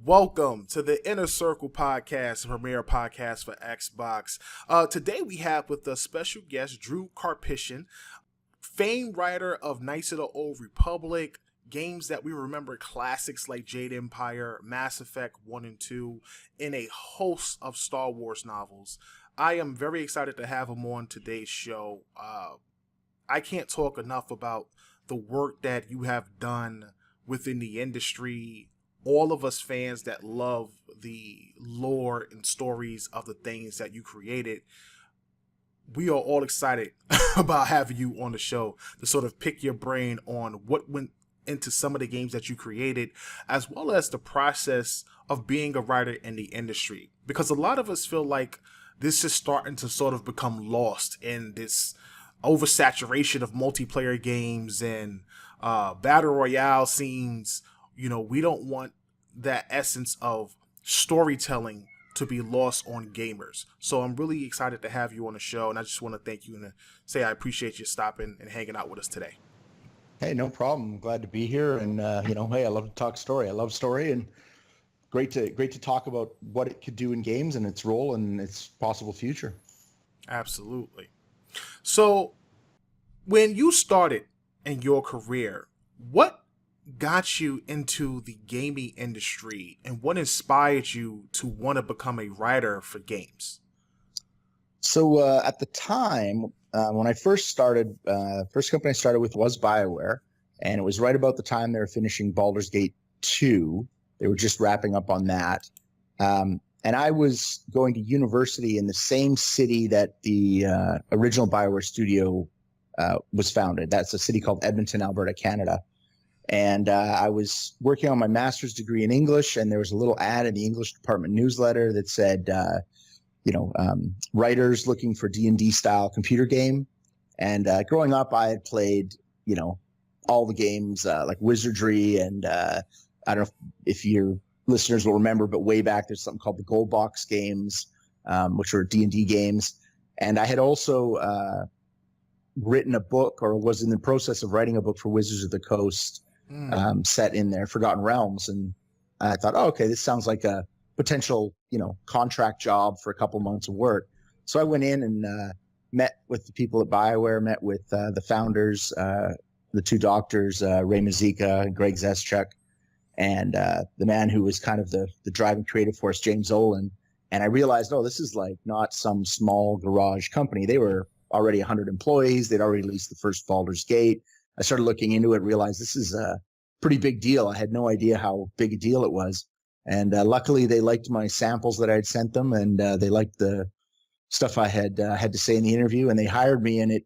Welcome to the Inner Circle podcast, the premier podcast for Xbox. Today we have with us special guest Drew Karpyshyn, famed writer of Knights of the Old Republic, games that we remember classics like Jade Empire, Mass Effect 1 and 2, and a host of Star Wars novels. I am very excited to have him on today's show. I can't talk enough about the work that you have done within the industry. All of us fans that love the lore and stories of the things that you created, we are all excited about having you on the show to sort of pick your brain on what went into some of the games that you created, as well as the process of being a writer in the industry. Because a lot of us feel like this is starting to sort of become lost in this oversaturation of multiplayer games and battle royale scenes. We don't want that essence of storytelling to be lost on gamers. So I'm really excited to have you on the show, and I just want to thank you and say I appreciate you stopping and hanging out with us today. Hey, no problem. I'm glad to be here, and hey, I love to talk story. I love story, and great to talk about what it could do in games and its role and its possible future. Absolutely. So, when you started in your career, what got you into the gaming industry and what inspired you to want to become a writer for games? So at the time, when I first started, first company I started with was Bioware, and it was right about the time they were finishing Baldur's Gate 2. They were just wrapping up on that. And I was going to university in the same city that the original Bioware studio was founded. That's a city called Edmonton, Alberta, Canada. And I was working on my master's degree in English, and there was a little ad in the English department newsletter that said, writers looking for D&D style computer game. And growing up, I had played, all the games like Wizardry, and I don't know if your listeners will remember, but way back there's something called the Gold Box games, which were D&D games. And I had also written a book, or was in the process of writing a book for Wizards of the Coast. Set in there, Forgotten Realms. And I thought, okay, this sounds like a potential, contract job for a couple months of work. So I went in and met with the people at Bioware, met with the founders, the two doctors, Ray Mazika and Greg Zeschuk, and the man who was kind of the driving creative force, James Olin. And I realized, this is like not some small garage company. They were already 100 employees. They'd already released the first Baldur's Gate. I started looking into it, realized this is a pretty big deal. I had no idea how big a deal it was. And luckily, they liked my samples that I had sent them, and they liked the stuff I had to say in the interview, and they hired me, and it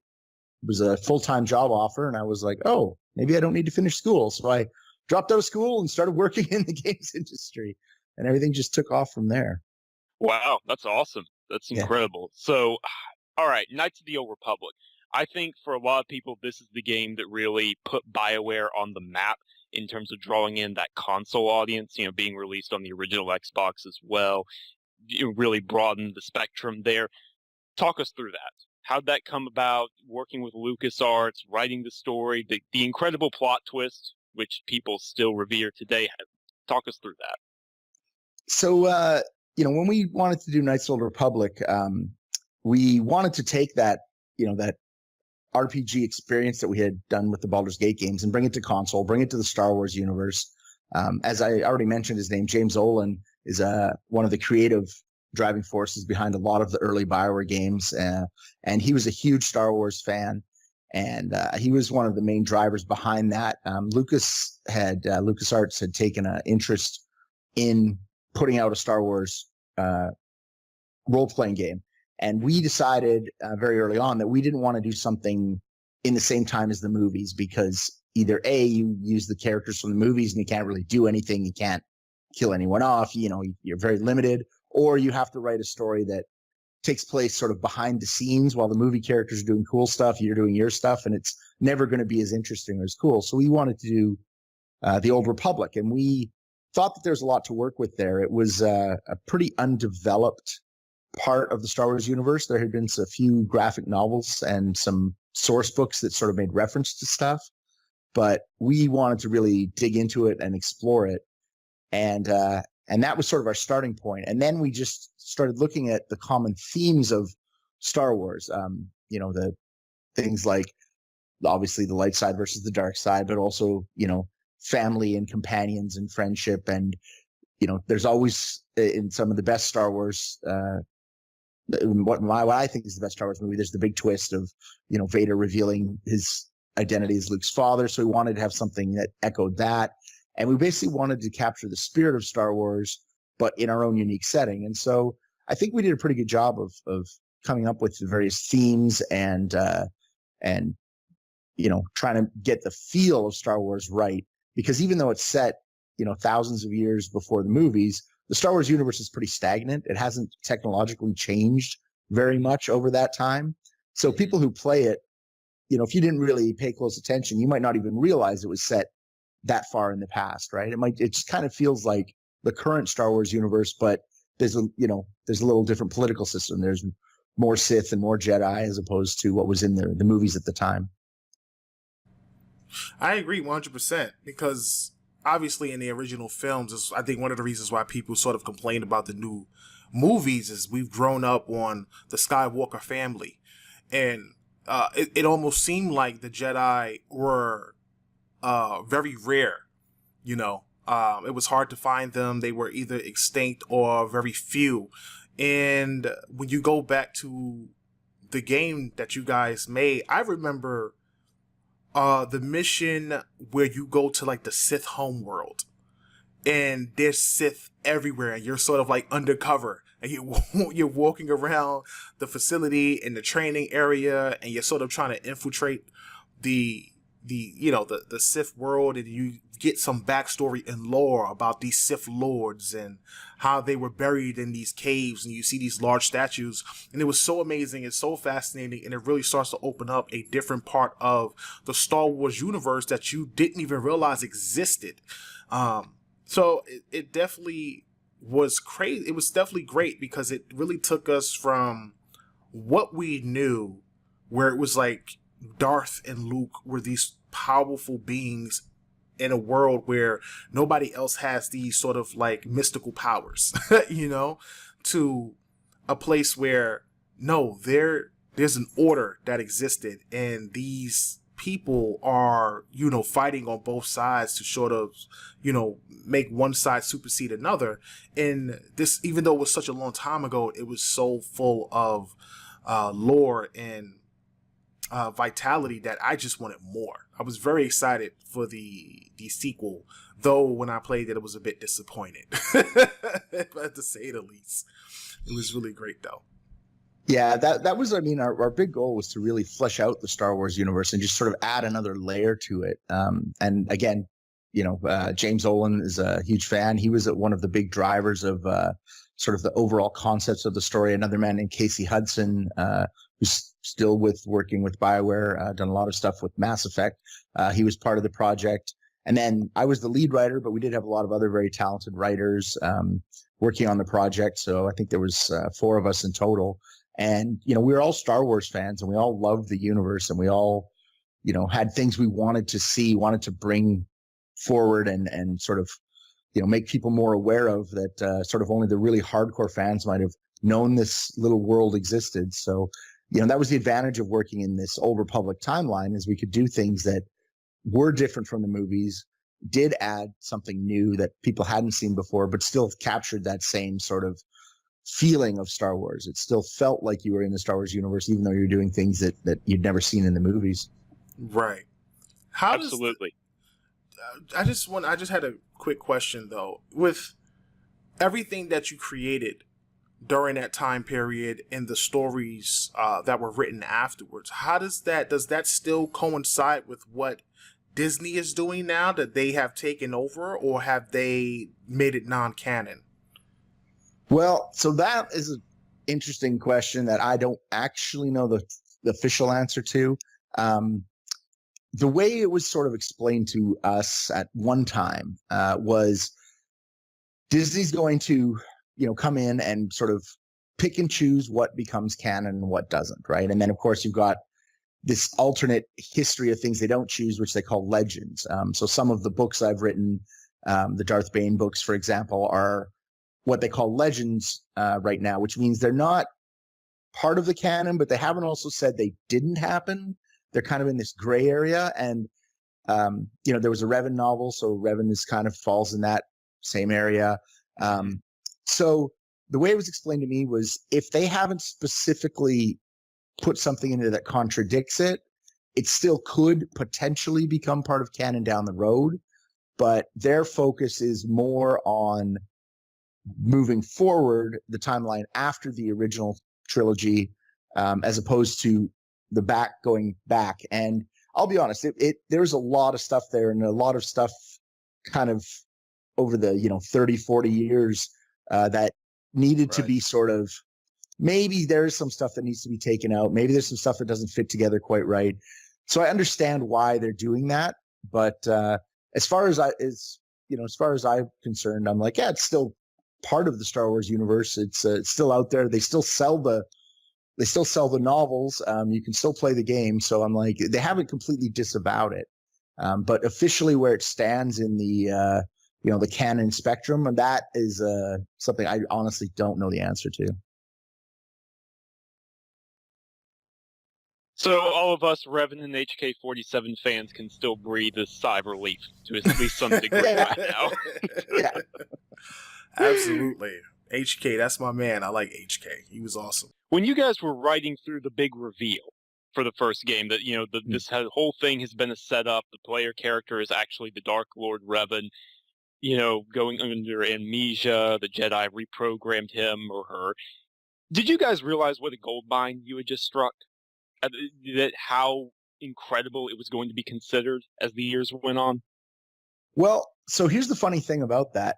was a full-time job offer. And I was like, maybe I don't need to finish school. So I dropped out of school and started working in the games industry, and everything just took off from there. Wow, that's awesome. That's incredible. Yeah. So, all right, Knights of the Old Republic. I think for a lot of people, this is the game that really put BioWare on the map in terms of drawing in that console audience, being released on the original Xbox as well. It really broadened the spectrum there. Talk us through that. How'd that come about, working with LucasArts, writing the story, the incredible plot twist, which people still revere today? Talk us through that. So, when we wanted to do Knights of the Old Republic, we wanted to take that, that RPG experience that we had done with the Baldur's Gate games and bring it to console, bring it to the Star Wars universe. As I already mentioned, his name, James Olin, is one of the creative driving forces behind a lot of the early BioWare games. And he was a huge Star Wars fan. And he was one of the main drivers behind that. LucasArts had taken an interest in putting out a Star Wars role-playing game. And we decided very early on that we didn't want to do something in the same time as the movies, because either A, you use the characters from the movies and you can't really do anything. You can't kill anyone off. You're very limited, or you have to write a story that takes place sort of behind the scenes while the movie characters are doing cool stuff. You're doing your stuff, and it's never going to be as interesting or as cool. So we wanted to do the Old Republic, and we thought that there's a lot to work with there. It was a pretty undeveloped part of the Star Wars universe. There had been a few graphic novels and some source books that sort of made reference to stuff, but we wanted to really dig into it and explore it. And And that was sort of our starting point. And then we just started looking at the common themes of Star Wars. The things like obviously the light side versus the dark side, but also, family and companions and friendship. And, there's always in some of the best Star Wars, what I think is the best Star Wars movie, there's the big twist of, Vader revealing his identity as Luke's father. So we wanted to have something that echoed that. And we basically wanted to capture the spirit of Star Wars, but in our own unique setting. And so I think we did a pretty good job of coming up with the various themes and trying to get the feel of Star Wars right. Because even though it's set, thousands of years before the movies, the Star Wars universe is pretty stagnant. It hasn't technologically changed very much over that time. So people who play it, if you didn't really pay close attention, you might not even realize it was set that far in the past, right? It just kind of feels like the current Star Wars universe, but there's a little different political system. There's more Sith and more Jedi as opposed to what was in the movies at the time. I agree 100% because obviously in the original films, I think one of the reasons why people sort of complained about the new movies is we've grown up on the Skywalker family, and it almost seemed like the Jedi were very rare. It was hard to find them. They were either extinct or very few. And when you go back to the game that you guys made, I remember the mission where you go to like the Sith homeworld, and there's Sith everywhere, and you're sort of like undercover, and you're walking around the facility in the training area, and you're sort of trying to infiltrate the Sith world, and you get some backstory and lore about these Sith lords and how they were buried in these caves, and you see these large statues, and it was so amazing. It's so fascinating, and it really starts to open up a different part of the Star Wars universe that you didn't even realize existed. So it definitely was crazy. It was definitely great because it really took us from what we knew, where it was like Darth and Luke were these powerful beings in a world where nobody else has these sort of like mystical powers, to a place where no, there's an order that existed, and these people are, fighting on both sides to sort of, make one side supersede another. And this, even though it was such a long time ago, it was so full of lore and vitality that I just wanted more. I was very excited for the sequel, though when I played it was a bit disappointed, to say the least. It was really great though. Yeah, that was, our big goal was to really flesh out the Star Wars universe and just sort of add another layer to it. And again, James Olin is a huge fan. He was one of the big drivers of sort of the overall concepts of the story. Another man named Casey Hudson, who's still working with Bioware, done a lot of stuff with Mass Effect. He was part of the project. And then I was the lead writer, but we did have a lot of other very talented writers working on the project. So I think there was 4 of us in total. And, we were all Star Wars fans, and we all loved the universe, and we all, had things we wanted to see, wanted to bring forward and sort of, make people more aware of that, sort of only the really hardcore fans might have known this little world existed. So, that was the advantage of working in this Old Republic timeline, is we could do things that were different from the movies, did add something new that people hadn't seen before, but still captured that same sort of feeling of Star Wars. It still felt like you were in the Star Wars universe, even though you're doing things that you'd never seen in the movies. Right. Absolutely. I just had a quick question though. With everything that you created during that time period and the stories that were written afterwards, does that still coincide with what Disney is doing now, that they have taken over, or have they made it non-canon? Well, so that is an interesting question that I don't actually know the official answer to. The way it was sort of explained to us at one time was Disney's going to, come in and sort of pick and choose what becomes canon and what doesn't, right? And then, of course, you've got this alternate history of things they don't choose, which they call legends. So some of the books I've written The Darth Bane books, for example, are what they call legends right now, which means they're not part of the canon, but they haven't also said they didn't happen. They're kind of in this gray area. And, there was a Revan novel, so Revan is kind of falls in that same area. So the way it was explained to me was if they haven't specifically put something in there that contradicts it, it still could potentially become part of canon down the road. But their focus is more on moving forward the timeline after the original trilogy, as opposed to the going back. And I'll be honest, there's a lot of stuff there, and a lot of stuff kind of over the 30, 40 years that needed to be sort of, maybe there's some stuff that needs to be taken out. Maybe there's some stuff that doesn't fit together quite right. So I understand why they're doing that. But as far as I'm concerned, I'm like, yeah, it's still part of the Star Wars universe. It's still out there. They still sell the novels. You can still play the game. So I'm like, they haven't completely disavowed it. But officially where it stands in the the canon spectrum, and that is something I honestly don't know the answer to. So all of us Revan and HK-47 fans can still breathe a sigh of relief to at least some degree right now. Yeah. Absolutely. HK, that's my man. I like HK. He was awesome. When you guys were writing through the big reveal for the first game that, this whole thing has been a setup, the player character is actually the Dark Lord Revan, going under amnesia, the Jedi reprogrammed him or her. Did you guys realize what a gold mine you had just struck? That how incredible it was going to be considered as the years went on? Well, so here's the funny thing about that.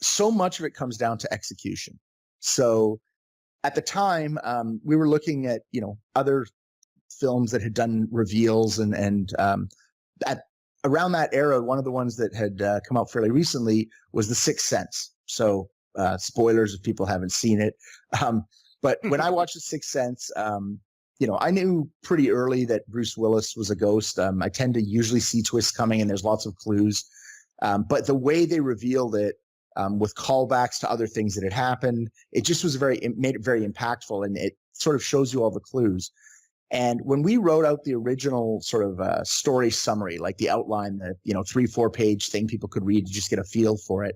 So much of it comes down to execution. So at the time, we were looking at, other films that had done reveals and at around that era, one of the ones that had come out fairly recently was The Sixth Sense. So spoilers if people haven't seen it. But when I watched The Sixth Sense, I knew pretty early that Bruce Willis was a ghost. I tend to usually see twists coming, and there's lots of clues. But the way they revealed it, with callbacks to other things that had happened, it made it very impactful, and it sort of shows you all the clues. And when we wrote out the original sort of story summary, like the outline, the 3-4 page thing people could read to just get a feel for it,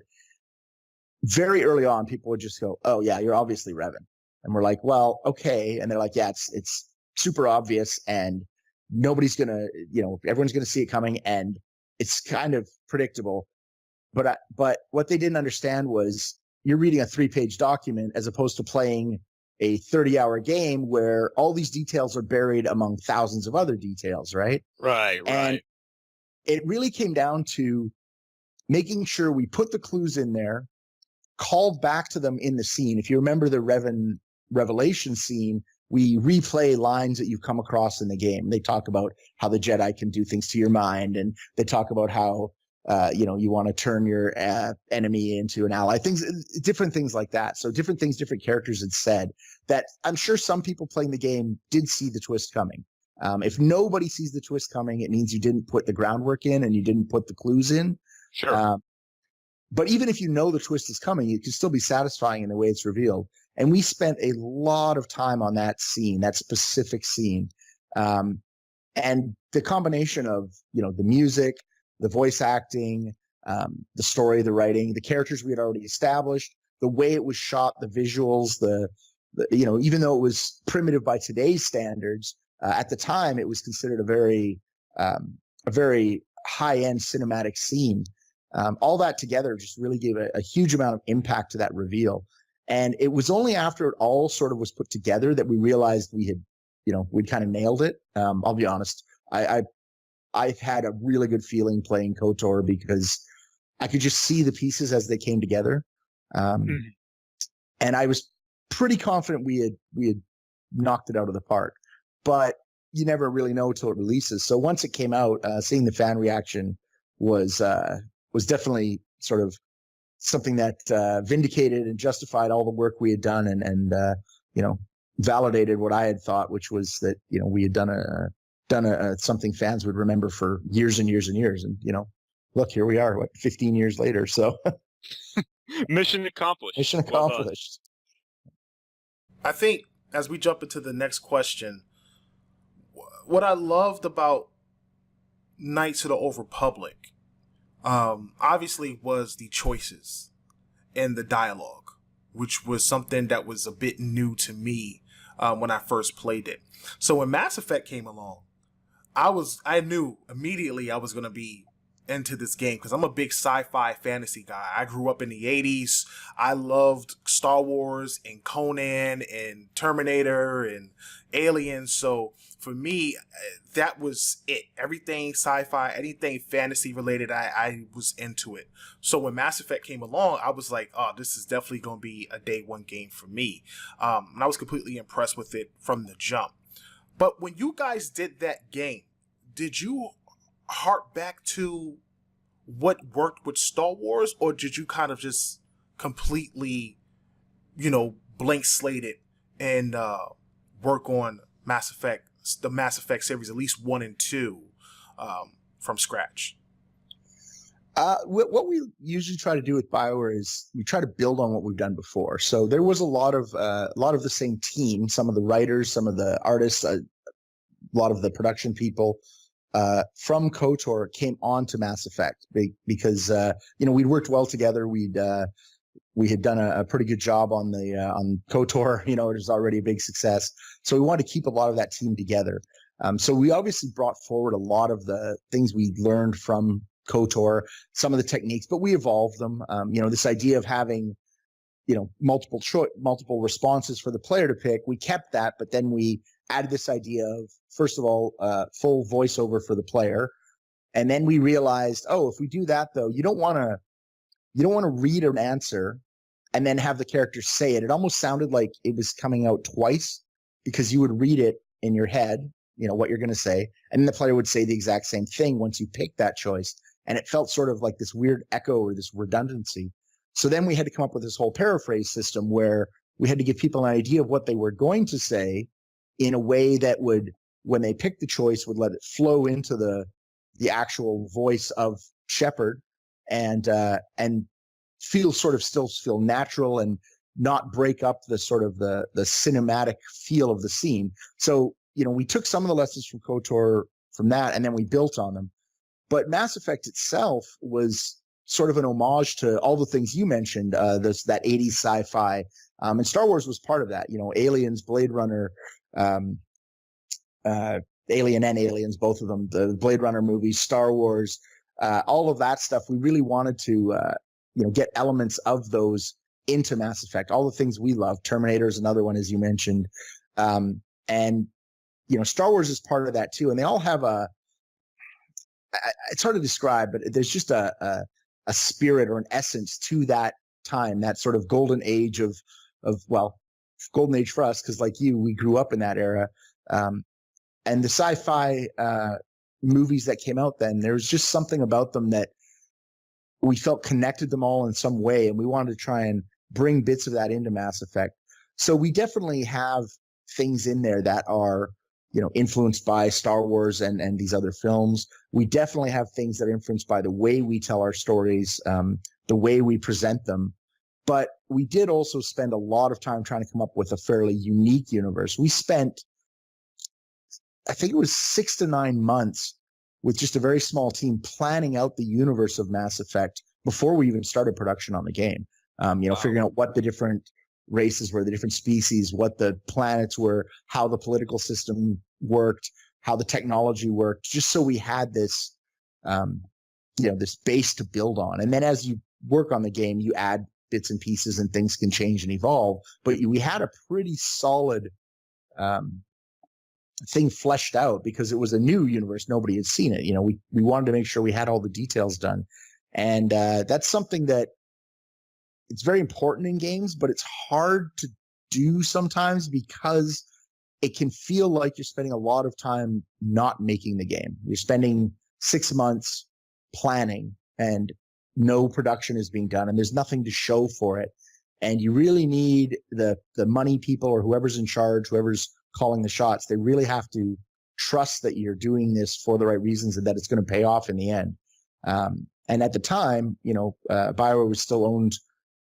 very early on, people would just go, "Oh yeah, you're obviously Revan," and we're like, "Well, okay," and they're like, "Yeah, it's super obvious, and nobody's gonna, everyone's gonna see it coming, and it's kind of predictable." But what they didn't understand was you're reading a 3-page document as opposed to playing a 30-hour game where all these details are buried among thousands of other details, right? Right. And it really came down to making sure we put the clues in there, called back to them in the scene. If you remember the Revan revelation scene, we replay lines that you've come across in the game. They talk about how the Jedi can do things to your mind, and they talk about how you want to turn your enemy into an ally, different things like that. So different things, different characters had said that I'm sure some people playing the game did see the twist coming. If nobody sees the twist coming, it means you didn't put the groundwork in and you didn't put the clues in. Sure. But even if you know the twist is coming, it can still be satisfying in the way it's revealed. And we spent a lot of time on that scene, that specific scene. And the combination of, the music, the voice acting, the story, the writing, the characters we had already established, the way it was shot, the visuals, the even though it was primitive by today's standards, at the time it was considered a very high-end cinematic scene. All that together just really gave a huge amount of impact to that reveal. And it was only after it all sort of was put together that we realized we had, we'd kind of nailed it. I'll be honest. I've had a really good feeling playing KOTOR because I could just see the pieces as they came together. And I was pretty confident we had knocked it out of the park, but you never really know until it releases. So once it came out, seeing the fan reaction was definitely sort of something that vindicated and justified all the work we had done and validated what I had thought, which was that, we had done something fans would remember for years and years and years. And, look, here we are, 15 years later. So mission accomplished. Mission accomplished. I think as we jump into the next question, what I loved about Knights of the Old Republic, obviously, was the choices and the dialogue, which was something that was a bit new to me when I first played it. So when Mass Effect came along, I knew immediately I was going to be into this game because I'm a big sci-fi fantasy guy. I grew up in the 80s. I loved Star Wars and Conan and Terminator and Aliens. So for me, that was it. Everything sci-fi, anything fantasy related, I was into it. So when Mass Effect came along, I was like, oh, this is definitely going to be a day one game for me. And I was completely impressed with it from the jump. But when you guys did that game, did you hark back to what worked with Star Wars, or did you kind of just completely, blank slate it and work on the Mass Effect series, at least 1 and 2, from scratch? What we usually try to do with Bioware is we try to build on what we've done before. So there was a lot of the same team, some of the writers, some of the artists, a lot of the production people from KOTOR came on to Mass Effect because we'd worked well together. We had done a pretty good job on KOTOR. It was already a big success, so we wanted to keep a lot of that team together. So we obviously brought forward a lot of the things we learned from KOTOR, some of the techniques, but we evolved them. This idea of having multiple responses for the player to pick, we kept that, but then we added this idea of, first of all, full voiceover for the player. And then we realized, if we do that though, you don't want to read an answer and then have the character say it. It almost sounded like it was coming out twice because you would read it in your head, what you're going to say. And then the player would say the exact same thing once you pick that choice. And it felt sort of like this weird echo or this redundancy. So then we had to come up with this whole paraphrase system where we had to give people an idea of what they were going to say in a way that would, when they picked the choice, would let it flow into the actual voice of Shepard and still feel natural and not break up the sort of the cinematic feel of the scene. So, we took some of the lessons from KOTOR from that, and then we built on them. But Mass Effect itself was sort of an homage to all the things you mentioned, that 80s sci-fi. And Star Wars was part of that, Aliens, Blade Runner, Alien and Aliens, both of them, the Blade Runner movies, Star Wars, all of that stuff. We really wanted to, get elements of those into Mass Effect, all the things we love. Terminator is another one, as you mentioned. And, Star Wars is part of that too. And they all have it's hard to describe, but there's just a spirit or an essence to that time, that sort of golden age of golden age for us, because like you, we grew up in that era. And the sci-fi movies that came out then, there was just something about them that we felt connected them all in some way, and we wanted to try and bring bits of that into Mass Effect. So we definitely have things in there that are, influenced by Star Wars and these other films. We definitely have things that are influenced by the way we tell our stories, the way we present them. But we did also spend a lot of time trying to come up with a fairly unique universe. We spent, I think it was 6 to 9 months with just a very small team planning out the universe of Mass Effect before we even started production on the game. Figuring out what the different races were, the different species, what the planets were, how the political system worked, how the technology worked, just so we had this, this base to build on. And then as you work on the game, you add bits and pieces and things can change and evolve. But we had a pretty solid thing fleshed out because it was a new universe. Nobody had seen it. We wanted to make sure we had all the details done. And that's something that it's very important in games, but it's hard to do sometimes because it can feel like you're spending a lot of time not making the game. You're spending 6 months planning and no production is being done and there's nothing to show for it. And you really need the money people or whoever's in charge, whoever's calling the shots. They really have to trust that you're doing this for the right reasons and that it's going to pay off in the end. And at the time, Bioware was still owned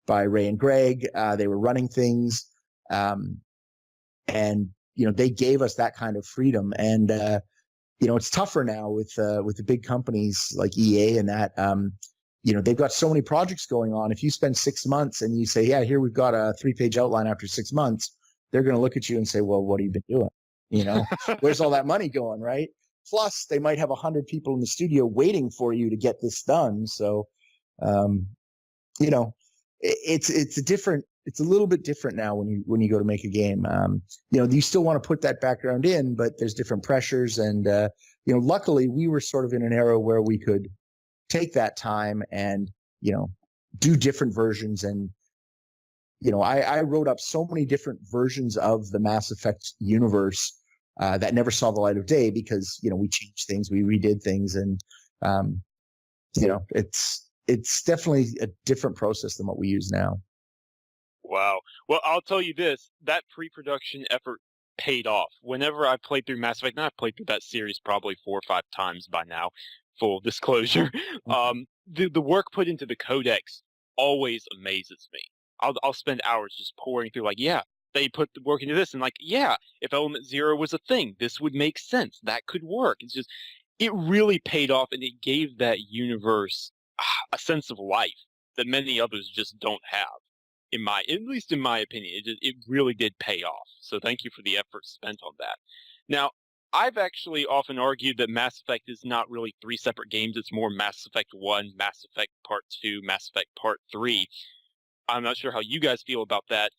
by Ray and Greg. They were running things. And, they gave us that kind of freedom. And, it's tougher now with the big companies like EA and that, they've got so many projects going on. If you spend 6 months and you say, yeah, here we've got a 3-page outline after 6 months, they're going to look at you and say, well, what have you been doing? Where's all that money going? Right. Plus they might have 100 people in the studio waiting for you to get this done. So, it's a little bit different now when you go to make a game. You still want to put that background in, but there's different pressures. And, luckily we were sort of in an era where we could take that time and, do different versions. And, I wrote up so many different versions of the Mass Effect universe that never saw the light of day because, we changed things, we redid things. And, it's definitely a different process than what we use now. Wow. Well, I'll tell you this, that pre-production effort paid off. Whenever I played through Mass Effect, and I've played through that series probably 4 or 5 times by now, full disclosure, the work put into the codex always amazes me. I'll spend hours just pouring through they put the work into this and if Element Zero was a thing, this would make sense. That could work. It's just, it really paid off and it gave that universe a sense of life that many others just don't have. At least in my opinion, it really did pay off. So thank you for the effort spent on that. Now, I've actually often argued that Mass Effect is not really 3 separate games. It's more Mass Effect 1, Mass Effect Part 2, Mass Effect Part 3. I'm not sure how you guys feel about that.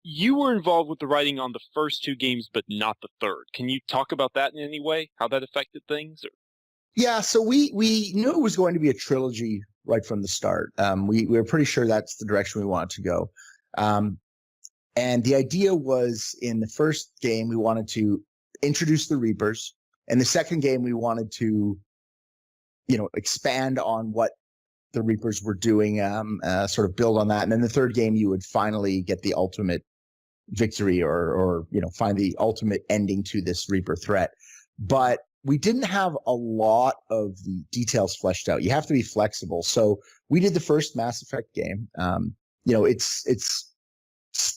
You were involved with the writing on the first 2 games, but not the third. Can you talk about that in any way? How that affected things? Or? Yeah, so we knew it was going to be a trilogy right from the start. We were pretty sure that's the direction we wanted to go. And the idea was in the first game, we wanted to introduce the Reapers. And the second game, we wanted to, expand on what the Reapers were doing, sort of build on that. And then the third game, you would finally get the ultimate victory or find the ultimate ending to this Reaper threat. But we didn't have a lot of the details fleshed out. You have to be flexible. So we did the first Mass Effect game. It's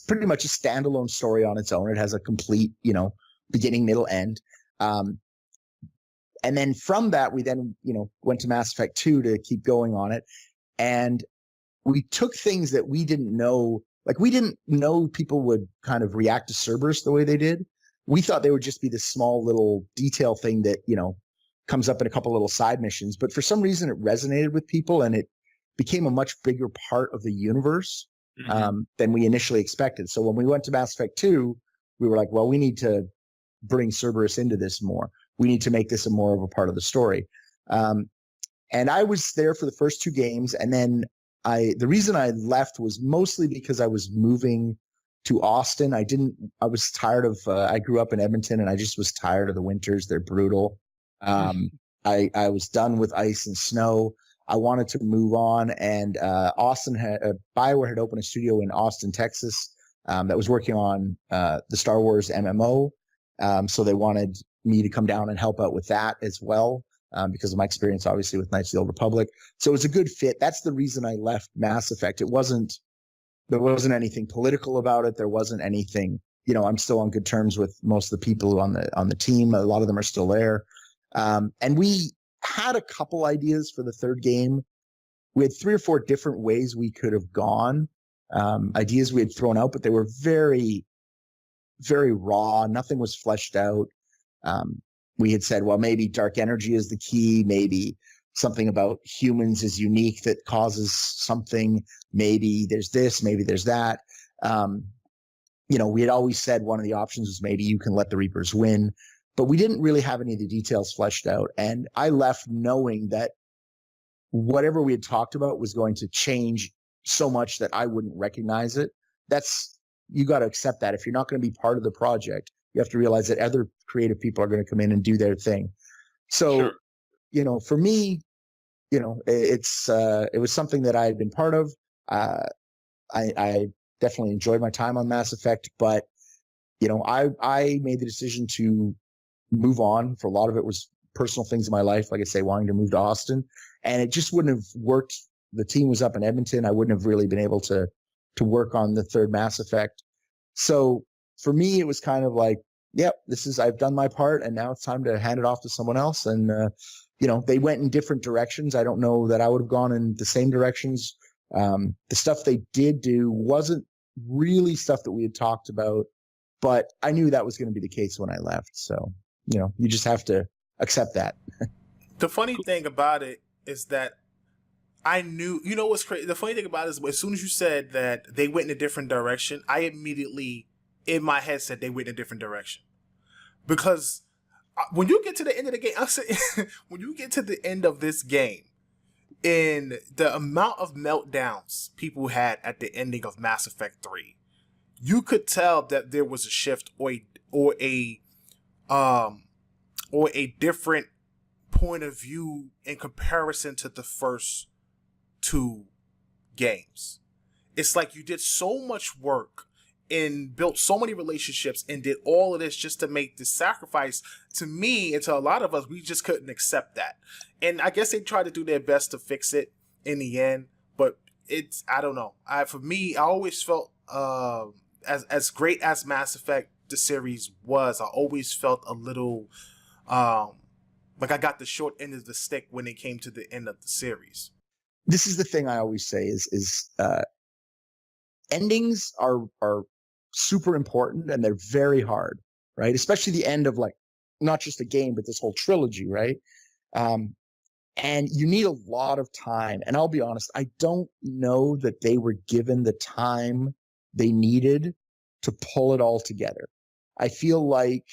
pretty much a standalone story on its own. It has a complete, beginning, middle, end. And then from that, we then, went to Mass Effect 2 to keep going on it. And we took things that we didn't know, we didn't know people would kind of react to Cerberus the way they did. We thought they would just be this small little detail thing that, comes up in a couple little side missions. But for some reason, it resonated with people and it became a much bigger part of the universe than we initially expected. So when we went to Mass Effect 2, we were like, well, we need to bring Cerberus into this more. We need to make this more of a part of the story. And I was there for the first 2 games. And then the reason I left was mostly because I was moving to Austin. I was tired of, I grew up in Edmonton and I just was tired of the winters. They're brutal. I was done with ice and snow. I wanted to move on, and Bioware had opened a studio in Austin, Texas, that was working on the Star Wars MMO. So they wanted me to come down and help out with that as well, because of my experience, obviously, with Knights of the Old Republic. So it was a good fit. That's the reason I left Mass Effect. There wasn't anything political about it. There wasn't anything, I'm still on good terms with most of the people on the team. A lot of them are still there. And we had a couple ideas for the third game. We had 3 or 4 different ways we could have gone, ideas we had thrown out, but they were very, very raw. Nothing was fleshed out. We had said, well, maybe dark energy is the key. Maybe something about humans is unique that causes something. Maybe there's this, maybe there's that. We had always said one of the options was maybe you can let the Reapers win, but we didn't really have any of the details fleshed out. And I left knowing that whatever we had talked about was going to change so much that I wouldn't recognize it. You got to accept that. If you're not going to be part of the project, you have to realize that other creative people are going to come in and do their thing. So, sure. For me, it was something that I had been part of. I definitely enjoyed my time on Mass Effect, but, I made the decision to move on. For a lot of it was personal things in my life, like I say, wanting to move to Austin, and it just wouldn't have worked. The team was up in Edmonton. I wouldn't have really been able to work on the third Mass Effect. So for me, it was kind of like, yep, I've done my part, and now it's time to hand it off to someone else. And they went in different directions. I don't know that I would have gone in the same directions. The stuff they did do wasn't really stuff that we had talked about, but I knew that was going to be the case when I left. So, you just have to accept that. The funny thing about it is that I knew, what's crazy? The funny thing about it is, as soon as you said that they went in a different direction, I immediately, in my head, said they went in a different direction. Because when you get to the end of the game, when you get to the end of this game, in the amount of meltdowns people had at the ending of Mass Effect 3, you could tell that there was a shift or a different point of view in comparison to the first two games. It's like you did so much work and built so many relationships and did all of this just to make this sacrifice. To me and to a lot of us, we just couldn't accept that. And I guess they tried to do their best to fix it in the end, but I don't know. For me, I always felt as great as Mass Effect the series was, I always felt a little like I got the short end of the stick when it came to the end of the series. This is the thing I always say is endings are super important, and they're very hard, right? Especially the end of, like, not just a game, but this whole trilogy, right? And you need a lot of time. And I'll be honest, I don't know that they were given the time they needed to pull it all together. I feel like,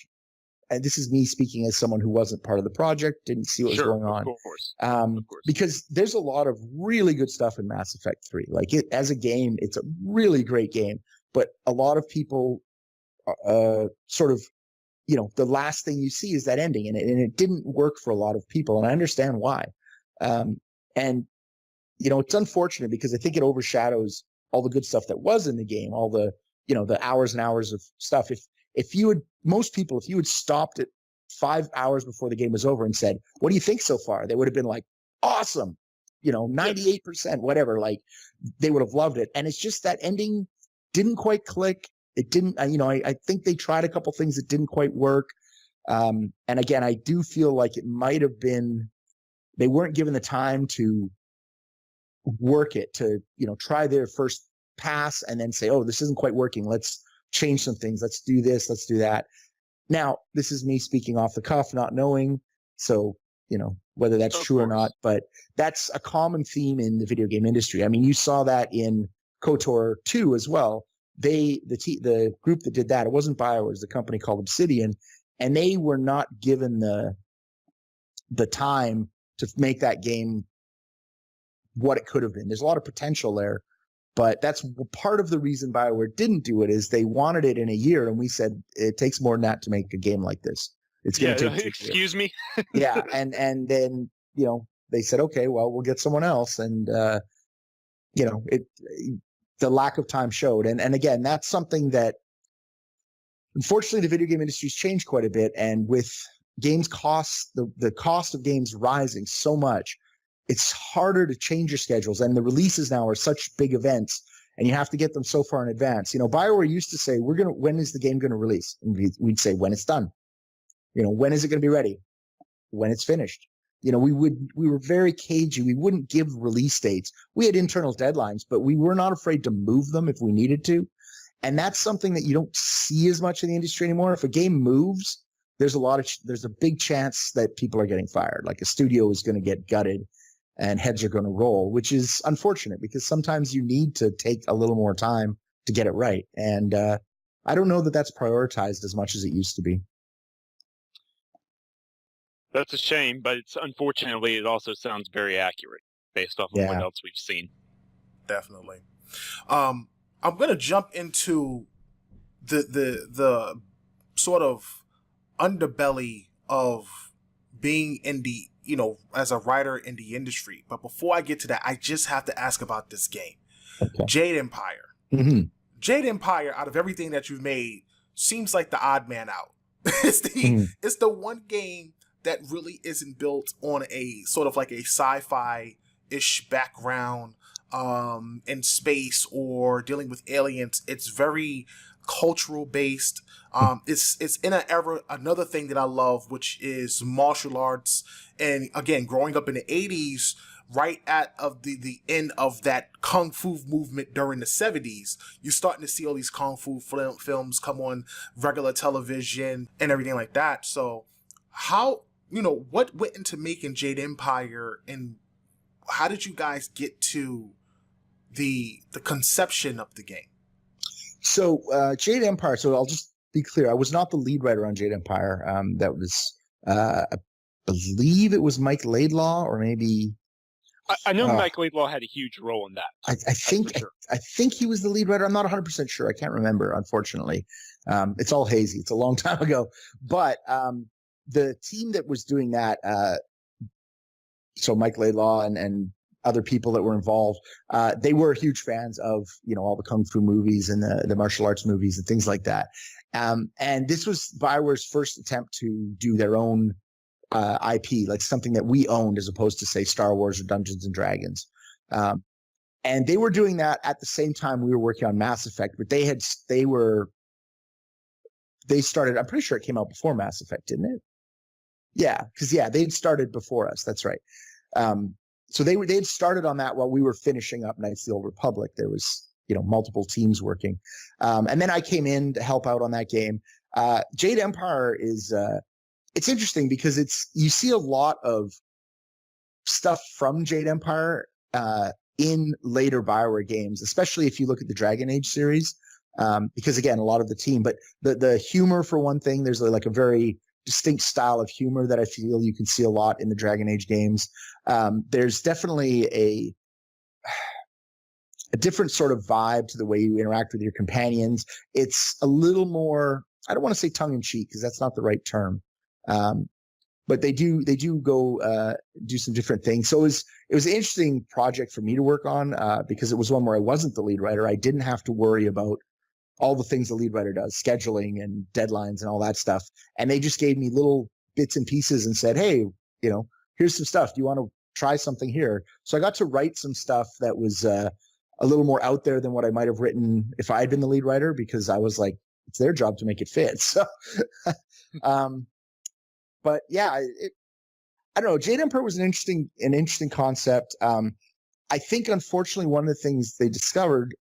and this is me speaking as someone who wasn't part of the project, didn't see what was going on. Of course. Because there's a lot of really good stuff in Mass Effect 3. Like, as a game, it's a really great game, but a lot of people sort of, the last thing you see is that ending, and it didn't work for a lot of people, and I understand why. And it's unfortunate because I think it overshadows all the good stuff that was in the game, all the, the hours and hours of stuff. If you had stopped it 5 hours before the game was over and said, "What do you think so far?" They would have been like, "Awesome." 98%, whatever. Like, they would have loved it. And it's just that ending didn't quite click. It didn't, I think they tried a couple things that didn't quite work. And again, I do feel like it might have been, they weren't given the time to work it, to, try their first pass and then say, "Oh, this isn't quite working. Let's change some things. Let's do this. Let's do that." Now, this is me speaking off the cuff, not knowing. So, whether that's true or not, but that's a common theme in the video game industry. I mean, you saw that in KOTOR 2 as well. The group that did that, it wasn't Bioware, it was a company called Obsidian, and they were not given the time to make that game what it could have been. There's a lot of potential there, but that's part of the reason Bioware didn't do it, is they wanted it in a year, and we said it takes more than that to make a game like this. It's going to take. Excuse me. Yeah, and then they said, okay, well, we'll get someone else, and the lack of time showed, and again, that's something that unfortunately the video game industry's changed quite a bit, and with games costs, the cost of games rising so much, it's harder to change your schedules, and the releases now are such big events, and you have to get them so far in advance. Bioware used to say, when is the game going to release? And we'd say, when it's done. When is it going to be ready? When it's finished. We were very cagey. We wouldn't give release dates. We had internal deadlines, but we were not afraid to move them if we needed to. And that's something that you don't see as much in the industry anymore. If a game moves, there's a big chance that people are getting fired. Like, a studio is going to get gutted and heads are going to roll, which is unfortunate because sometimes you need to take a little more time to get it right. And I don't know that that's prioritized as much as it used to be. That's a shame, but unfortunately, it also sounds very accurate based off of what else we've seen. Definitely. I'm going to jump into the sort of underbelly of being in the, as a writer in the industry. But before I get to that, I just have to ask about this game. Okay. Jade Empire. Mm-hmm. Jade Empire, out of everything that you've made, seems like the odd man out. It's the one game that really isn't built on a sort of like a sci-fi-ish background in space or dealing with aliens. It's very cultural based. It's in an era, another thing that I love, which is martial arts. And again, growing up in the 80s, right at of the end of that kung fu movement during the 70s, you're starting to see all these kung fu films come on regular television and everything like that. So how, what went into making Jade Empire, and how did you guys get to the conception of the game? So Jade Empire, so I'll just be clear, I was not the lead writer on Jade Empire. That was, I believe it was Mike Laidlaw, or maybe... I know Mike Laidlaw had a huge role in that. I think he was the lead writer. I'm not 100% sure. I can't remember, unfortunately. It's all hazy. It's a long time ago. But the team that was doing that, so Mike Laidlaw and other people that were involved, they were huge fans of, all the kung fu movies and the martial arts movies and things like that. And this was Bioware's first attempt to do their own IP, like something that we owned, as opposed to, say, Star Wars or Dungeons and Dragons. And they were doing that at the same time we were working on Mass Effect, but they started, I'm pretty sure it came out before Mass Effect, didn't it? Yeah, because they'd started before us. That's right. So they'd started on that while we were finishing up Knights of the Old Republic. There was, multiple teams working. And then I came in to help out on that game. Jade Empire is, it's interesting because you see a lot of stuff from Jade Empire in later Bioware games, especially if you look at the Dragon Age series, because again, a lot of the team, but the humor, for one thing, there's like a very distinct style of humor that I feel you can see a lot in the Dragon Age games. There's definitely a different sort of vibe to the way you interact with your companions. It's a little more, I don't want to say tongue in cheek, because that's not the right term. But they do go do some different things. So it was an interesting project for me to work on because it was one where I wasn't the lead writer. I didn't have to worry about all the things the lead writer does, scheduling and deadlines and all that stuff. And they just gave me little bits and pieces and said, hey, here's some stuff. Do you want to try something here? So I got to write some stuff that was a little more out there than what I might have written if I had been the lead writer, because I was like, it's their job to make it fit. So, but yeah, I don't know. Jade Empire was an interesting concept. I think, unfortunately, one of the things they discovered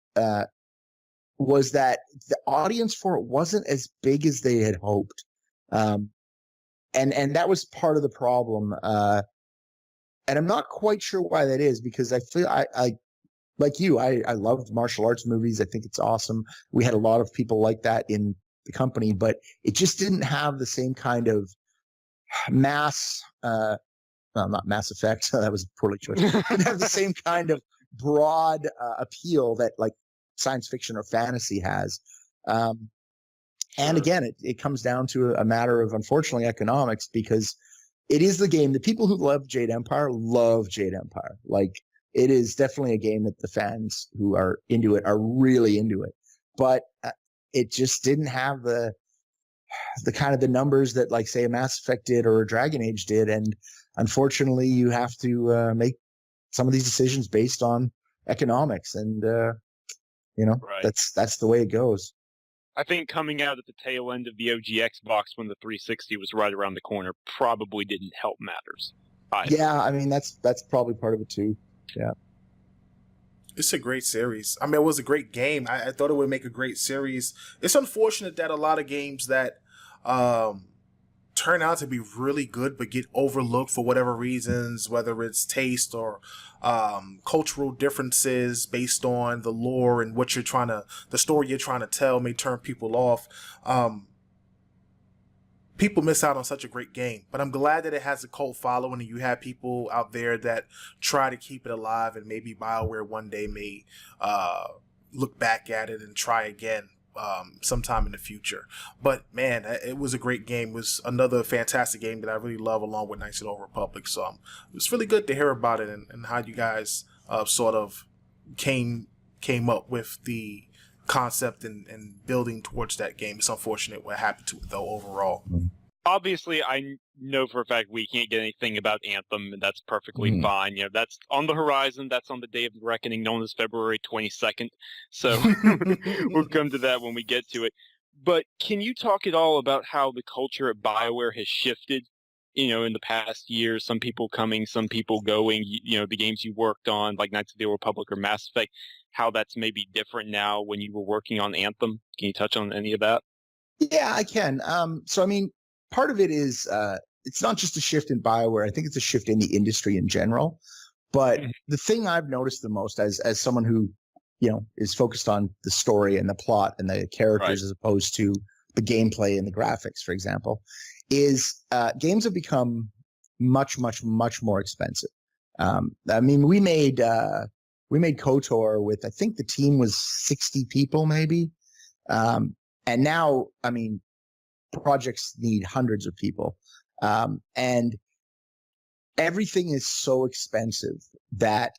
was that the audience for it wasn't as big as they had hoped, and that was part of the problem. And I'm not quite sure why that is, because I feel I like you. I loved martial arts movies. I think it's awesome. We had a lot of people like that in the company, but it just didn't have the same kind of mass, not Mass Effect. That was poorly choice. Didn't have the same kind of broad appeal that like science fiction or fantasy has. And again, it comes down to a matter of, unfortunately, economics, because it is the game. The people who love Jade Empire love Jade Empire. Like, it is definitely a game that the fans who are into it are really into it. But it just didn't have the kind of the numbers that, like, say, a Mass Effect did or a Dragon Age did. And unfortunately, you have to make some of these decisions based on economics. And, right. that's the way it goes. I think coming out at the tail end of the OG Xbox when the 360 was right around the corner probably didn't help matters either. Yeah, I mean, that's probably part of it too. Yeah. It's a great series. I mean, it was a great game. I thought it would make a great series. It's unfortunate that a lot of games that turn out to be really good but get overlooked for whatever reasons, whether it's taste or cultural differences based on the lore and what the story you're trying to tell, may turn people off. People miss out on such a great game, but I'm glad that it has a cult following and you have people out there that try to keep it alive, and maybe BioWare one day may look back at it and try again sometime in the future. But man, it was a great game. It was another fantastic game that I really love, along with Knights of the Old Republic. So it was really good to hear about it and how you guys sort of came up with the concept and building towards that game. It's unfortunate what happened to it though overall. obviously, I know for a fact we can't get anything about Anthem, and that's perfectly fine. That's on the horizon. That's on the day of reckoning, known as February 22nd. So we'll come to that when we get to it. But can you talk at all about how the culture at BioWare has shifted, in the past years? Some people coming, some people going, the games you worked on, like Knights of the Old Republic or Mass Effect, how that's maybe different now when you were working on Anthem. Can you touch on any of that? Yeah, I can. So, I mean, part of it is it's not just a shift in BioWare. I think it's a shift in the industry in general. But the thing I've noticed the most as someone who, is focused on the story and the plot and the characters as opposed to the gameplay and the graphics, for example, is games have become much, much, much more expensive. I mean, we made KOTOR with, I think the team was 60 people maybe. And now, I mean, projects need hundreds of people. And everything is so expensive that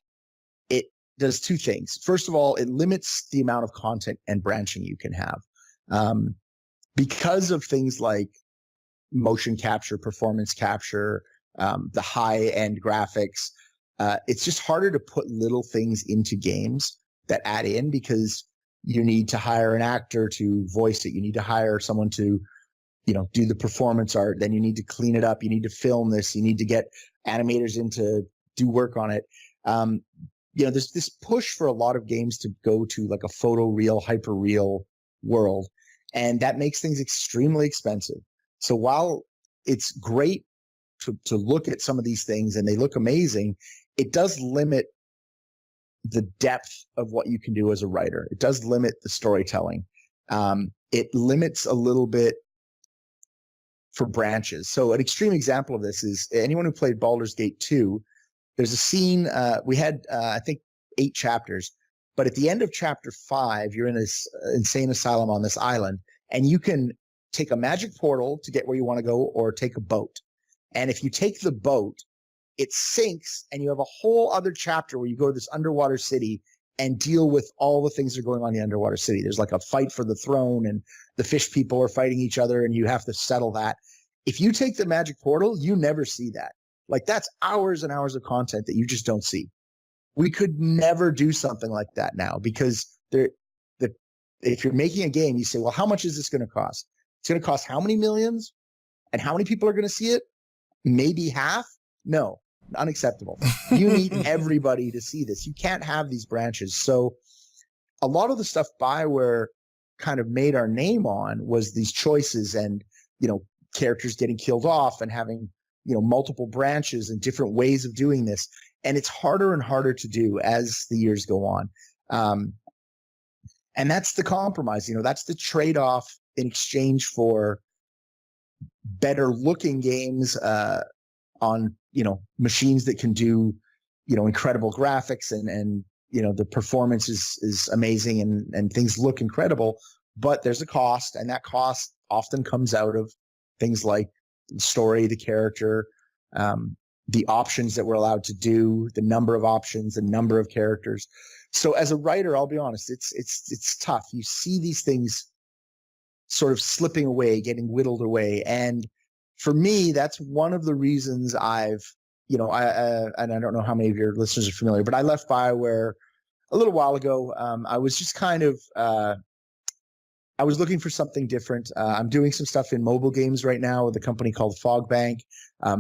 it does two things. First of all, it limits the amount of content and branching you can have. Because of things like motion capture, performance capture, the high-end graphics, it's just harder to put little things into games that add in, because you need to hire an actor to voice it. You need to hire someone to, do the performance art. Then you need to clean it up. You need to film this. You need to get animators in to do work on it. There's this push for a lot of games to go to like a photoreal, hyper-real world. And that makes things extremely expensive. So while it's great to look at some of these things and they look amazing, it does limit the depth of what you can do as a writer. It does limit the storytelling. It limits a little bit for branches. So an extreme example of this is anyone who played Baldur's Gate 2, there's a scene, we had, I think 8 chapters, but at the end of chapter 5, you're in this insane asylum on this island, and you can take a magic portal to get where you want to go or take a boat. And if you take the boat, it sinks, and you have a whole other chapter where you go to this underwater city and deal with all the things that are going on in the underwater city. There's like a fight for the throne, and the fish people are fighting each other, and you have to settle that. If you take the magic portal, you never see that. Like, that's hours and hours of content that you just don't see. We could never do something like that now, because if you're making a game, you say, well, how much is this going to cost? It's going to cost how many millions? And how many people are going to see it? Maybe half? No, unacceptable. You need everybody to see this. You can't have these branches. So a lot of the stuff BioWare kind of made our name on was these choices and, characters getting killed off and having, multiple branches and different ways of doing this. And it's harder and harder to do as the years go on. And that's the compromise, that's the trade-off in exchange for better looking games on, machines that can do, incredible graphics and the performance is amazing and things look incredible, but there's a cost, and that cost often comes out of things like the story, the character, the options that we're allowed to do, the number of options, the number of characters. So as a writer, I'll be honest, it's tough. You see these things sort of slipping away, getting whittled away. And for me, that's one of the reasons I've, and I don't know how many of your listeners are familiar, but I left BioWare a little while ago. I was just kind of, I was looking for something different. I'm doing some stuff in mobile games right now with a company called Fogbank.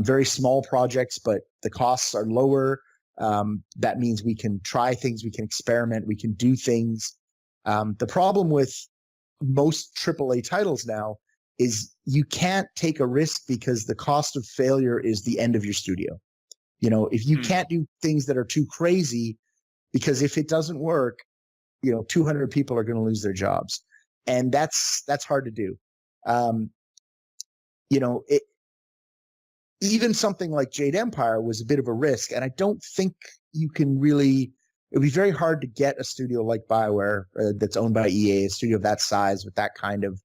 Very small projects, but the costs are lower. That means we can try things, we can experiment, we can do things. The problem with most AAA titles now is you can't take a risk because the cost of failure is the end of your studio. If you can't do things that are too crazy, because if it doesn't work, 200 people are going to lose their jobs. And that's hard to do. Even something like Jade Empire was a bit of a risk, and I don't think you can really. It'd be very hard to get a studio like BioWare that's owned by EA, a studio of that size with that kind of,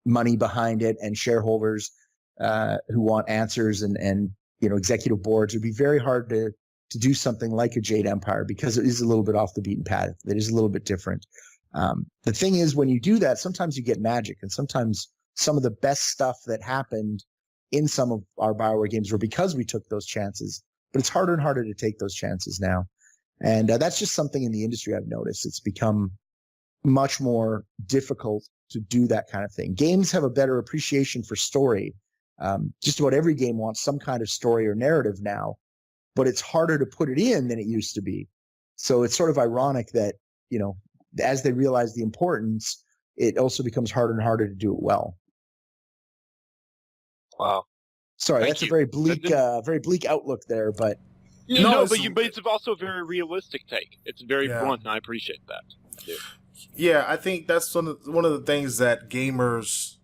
money behind it and shareholders who want answers and executive boards. It'd be very hard to do something like a Jade Empire because it is a little bit off the beaten path. It is a little bit different. The thing is, when you do that, sometimes you get magic, and sometimes some of the best stuff that happened in some of our Bioware games were because we took those chances. But it's harder and harder to take those chances now. And that's just something in the industry I've noticed. It's become much more difficult to do that kind of thing. Games have a better appreciation for story. Just about every game wants some kind of story or narrative now, but it's harder to put it in than it used to be. So it's sort of ironic that, you know, as they realize the importance, it also becomes harder and harder to do it well. Wow. Sorry, Thank that's you. a very bleak outlook there, but But it's also a very realistic take. It's very blunt, and I appreciate that. Yeah, I think that's one of the things that gamers,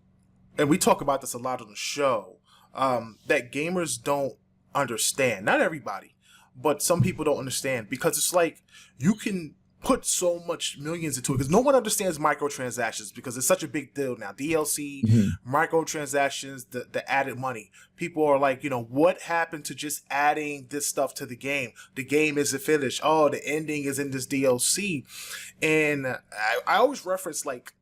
and we talk about this a lot on the show, that gamers don't understand. Not everybody, but some people don't understand, because it's like you can put so much millions into it because no one understands microtransactions because it's such a big deal now. DLC, microtransactions, the added money. People are like, you know, what happened to just adding this stuff to the game? The game isn't finished. Oh, the ending is in this DLC. And I always reference like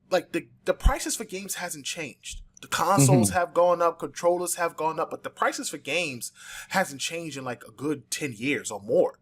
the prices for games hasn't changed. The consoles have gone up, controllers have gone up, but the prices for games hasn't changed in like a good 10 years or more.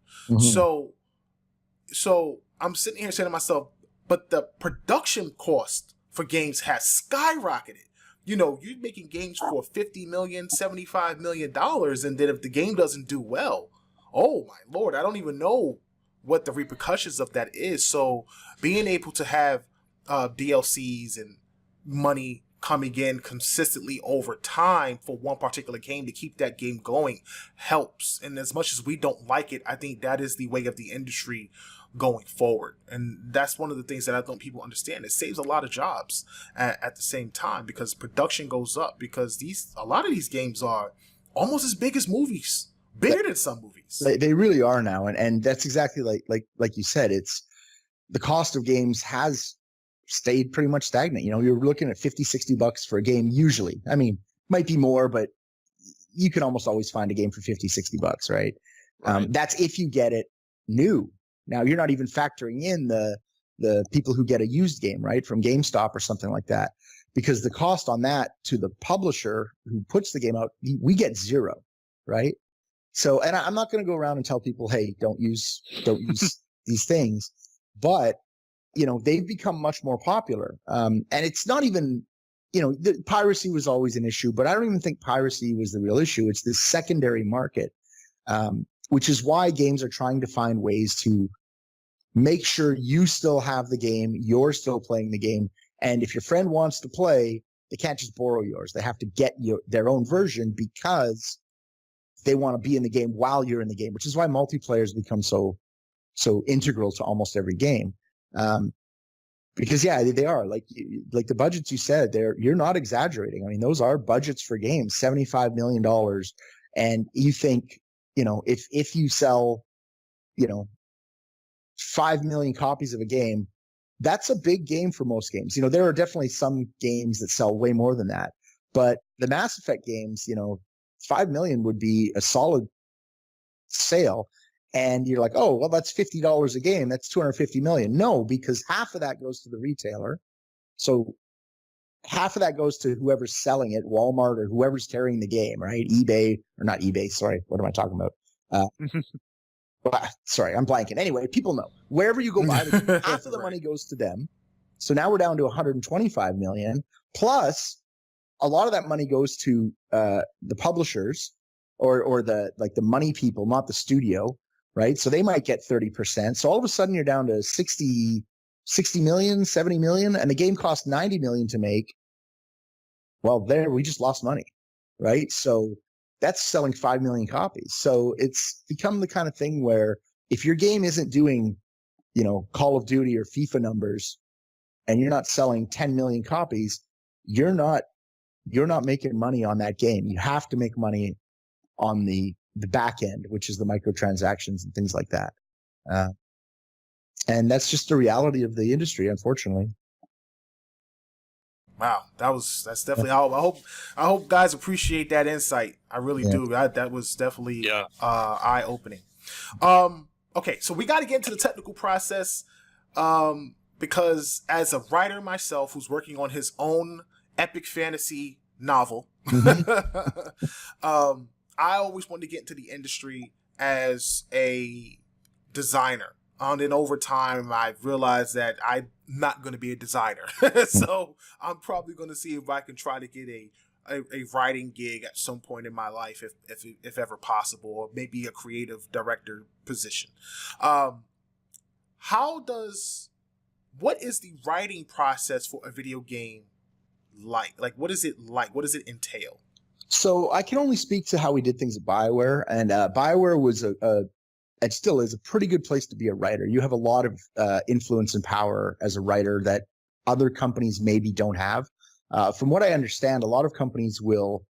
So I'm sitting here saying to myself, but the production cost for games has skyrocketed. You know, you're making games for $50 million, $75 million, and then if the game doesn't do well, oh my Lord, I don't even know what the repercussions of that is. So being able to have DLCs and money coming in consistently over time for one particular game to keep that game going helps. And as much as we don't like it, I think that is the way of the industry going forward. And that's one of the things that I don't people understand. It saves a lot of jobs at the same time because production goes up, because a lot of these games are almost as big as movies, bigger than some movies. They really are now. And that's exactly like you said, it's the cost of games has stayed pretty much stagnant. You know, you're looking at $50-$60 for a game usually. I mean, might be more, but you can almost always find a game for $50-$60, right? That's if you get it new. Now you're not even factoring in the people who get a used game, right, from GameStop or something like that, because the cost on that to the publisher who puts the game out, we get zero, right? So, and I'm not going to go around and tell people, hey, don't use these things, but you know, they've become much more popular. And it's not even, you know, piracy was always an issue, but I don't even think piracy was the real issue. It's this secondary market, which is why games are trying to find ways to make sure you still have the game, you're still playing the game. And if your friend wants to play, they can't just borrow yours. They have to get their own version because they want to be in the game while you're in the game, which is why multiplayer has become so integral to almost every game. Because they are like the budgets you said, you're not exaggerating. I mean, those are budgets for games, $75 million. And you think, you know, if you sell, you know, 5 million copies of a game, that's a big game for most games. You know, there are definitely some games that sell way more than that, but the Mass Effect games, you know, 5 million would be a solid sale. And you're like, oh, well, that's $50 a game. That's 250 million. No, because half of that goes to the retailer. So half of that goes to whoever's selling it, Walmart or whoever's carrying the game, right? eBay, or not eBay. Sorry. What am I talking about? Sorry, I'm blanking. Anyway, people know. Wherever you go buy the game, half of the money goes to them. So now we're down to 125 million. Plus, a lot of that money goes to the publishers or the money people, not the studio. Right. So they might get 30%. So all of a sudden you're down to 60 million, 70 million, and the game cost 90 million to make. Well, we just lost money. Right. So that's selling 5 million copies. So it's become the kind of thing where if your game isn't doing, you know, Call of Duty or FIFA numbers and you're not selling 10 million copies, you're not making money on that game. You have to make money on the back end, which is the microtransactions and things like that. And that's just the reality of the industry, unfortunately. Wow, that's definitely. I hope guys appreciate that insight. I really do. That was definitely eye opening. Okay, so we got to get into the technical process because as a writer myself, who's working on his own epic fantasy novel. I always wanted to get into the industry as a designer. And then over time, I realized that I'm not going to be a designer. So I'm probably going to see if I can try to get a writing gig at some point in my life, if ever possible, or maybe a creative director position. What is the writing process for a video game like? Like, what is it like? What does it entail? So I can only speak to how we did things at Bioware, and Bioware was and still is a pretty good place to be a writer. You have a lot of influence and power as a writer that other companies maybe don't have. From what I understand, a lot of companies will,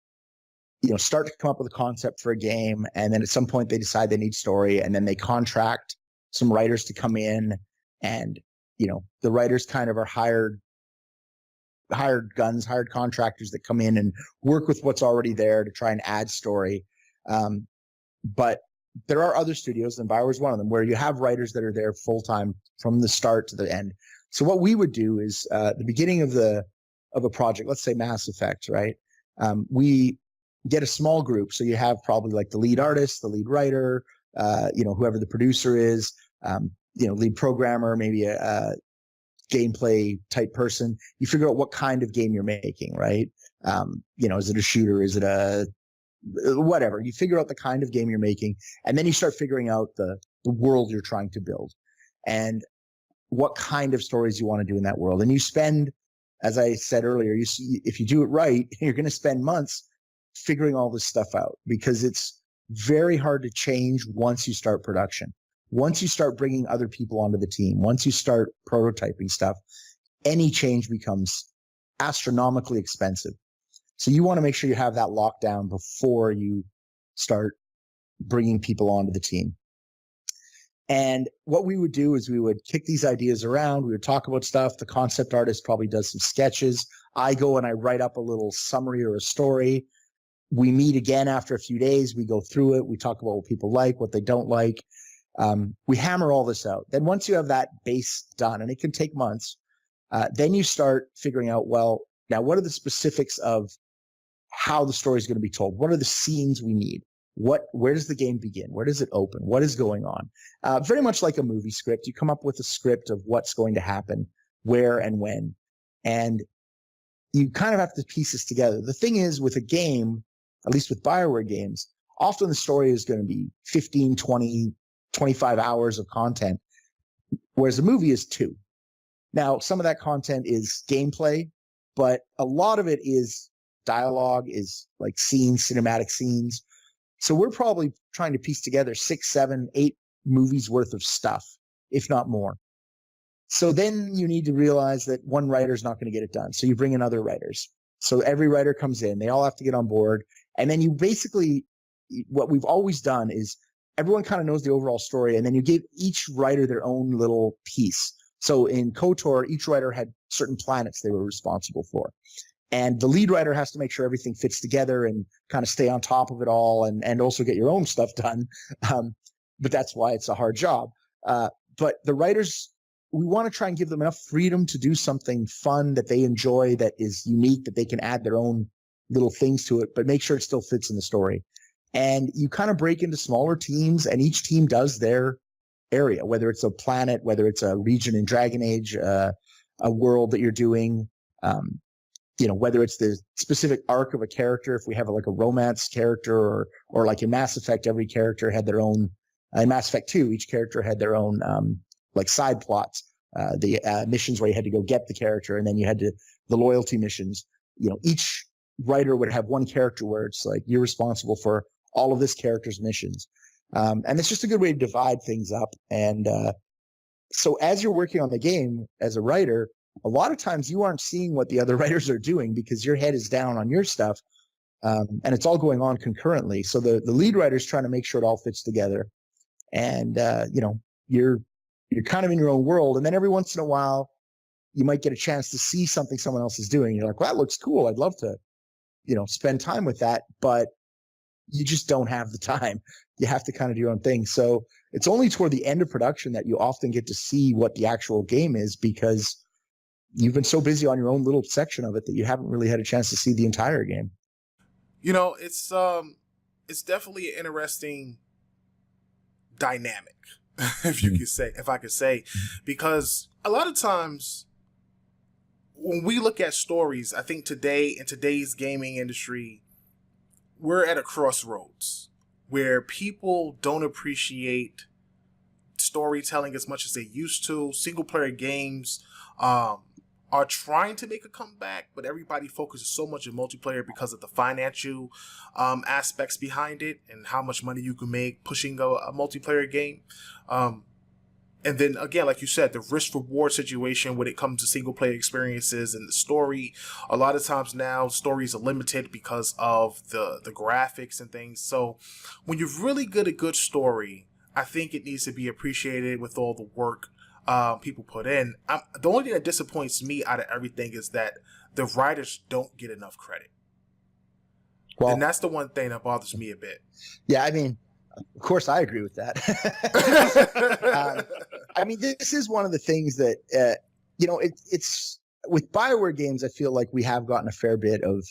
start to come up with a concept for a game, and then at some point they decide they need story, and then they contract some writers to come in, and the writers kind of are hired contractors that come in and work with what's already there to try and add story. But there are other studios, and Bioware is one of them, where you have writers that are there full time from the start to the end. So what we would do is the beginning of a project, let's say Mass Effect, right? We get a small group. So you have probably like the lead artist, the lead writer, whoever the producer is, lead programmer, maybe a gameplay type person. You figure out what kind of game you're making, right? Is it a shooter? Is it a whatever? You figure out the kind of game you're making, and then you start figuring out the world you're trying to build and what kind of stories you want to do in that world. And you spend, as I said earlier, if you do it right, you're going to spend months figuring all this stuff out, because it's very hard to change once you start production. Once you start bringing other people onto the team, once you start prototyping stuff, any change becomes astronomically expensive. So you want to make sure you have that locked down before you start bringing people onto the team. And what we would do is we would kick these ideas around. We would talk about stuff. The concept artist probably does some sketches. I go and I write up a little summary or a story. We meet again after a few days. We go through it. We talk about what people like, what they don't like. We hammer all this out. Then once you have that base done, and it can take months, then you start figuring out, well, now what are the specifics of how the story is going to be told? What are the scenes we need? Where does the game begin? Where does it open? What is going on? Very much like a movie script. You come up with a script of what's going to happen, where and when, and you kind of have to piece this together. The thing is, with a game, at least with Bioware games, often the story is going to be 15, 20, 25 hours of content, whereas a movie is 2. Now, some of that content is gameplay, but a lot of it is dialogue, is like scenes, cinematic scenes. So we're probably trying to piece together 6, 7, 8 movies worth of stuff, if not more. So then you need to realize that one writer's not going to get it done. So you bring in other writers. So every writer comes in, they all have to get on board. And then you basically, what we've always done is everyone kind of knows the overall story, and then you give each writer their own little piece. So in KOTOR, each writer had certain planets they were responsible for. And the lead writer has to make sure everything fits together and kind of stay on top of it all, and also get your own stuff done. But that's why it's a hard job. But the writers, we want to try and give them enough freedom to do something fun that they enjoy, that is unique, that they can add their own little things to it, but make sure it still fits in the story. And you kind of break into smaller teams, and each team does their area, whether it's a planet, whether it's a region in Dragon Age, a world that you're doing, whether it's the specific arc of a character. If we have like a romance character, or like in Mass Effect, every character had their own. In Mass Effect 2, each character had their own like side plots, the missions where you had to go get the character, and then you had the loyalty missions. Each writer would have one character where it's like you're responsible for all of this character's missions. And it's just a good way to divide things up. And so as you're working on the game as a writer, a lot of times you aren't seeing what the other writers are doing because your head is down on your stuff. And it's all going on concurrently. So the lead writer is trying to make sure it all fits together. And, you're kind of in your own world. And then every once in a while, you might get a chance to see something someone else is doing. You're like, well, that looks cool. I'd love to, spend time with that. But you just don't have the time. You have to kind of do your own thing. So it's only toward the end of production that you often get to see what the actual game is, because you've been so busy on your own little section of it that you haven't really had a chance to see the entire game. It's definitely an interesting dynamic, if I could say, because a lot of times when we look at stories, I think in today's gaming industry, we're at a crossroads where people don't appreciate storytelling as much as they used to. Single player games are trying to make a comeback, but everybody focuses so much on multiplayer because of the financial aspects behind it and how much money you can make pushing a multiplayer game. And then again, like you said, the risk reward situation when it comes to single player experiences and the story. A lot of times now stories are limited because of the graphics and things. So when you're really good at good story, I think it needs to be appreciated with all the work people put in. The only thing that disappoints me out of everything is that the writers don't get enough credit. Well, and that's the one thing that bothers me a bit. Yeah, I mean, of course, I agree with that. I mean, this is one of the things that, it's with Bioware games, I feel like we have gotten a fair bit of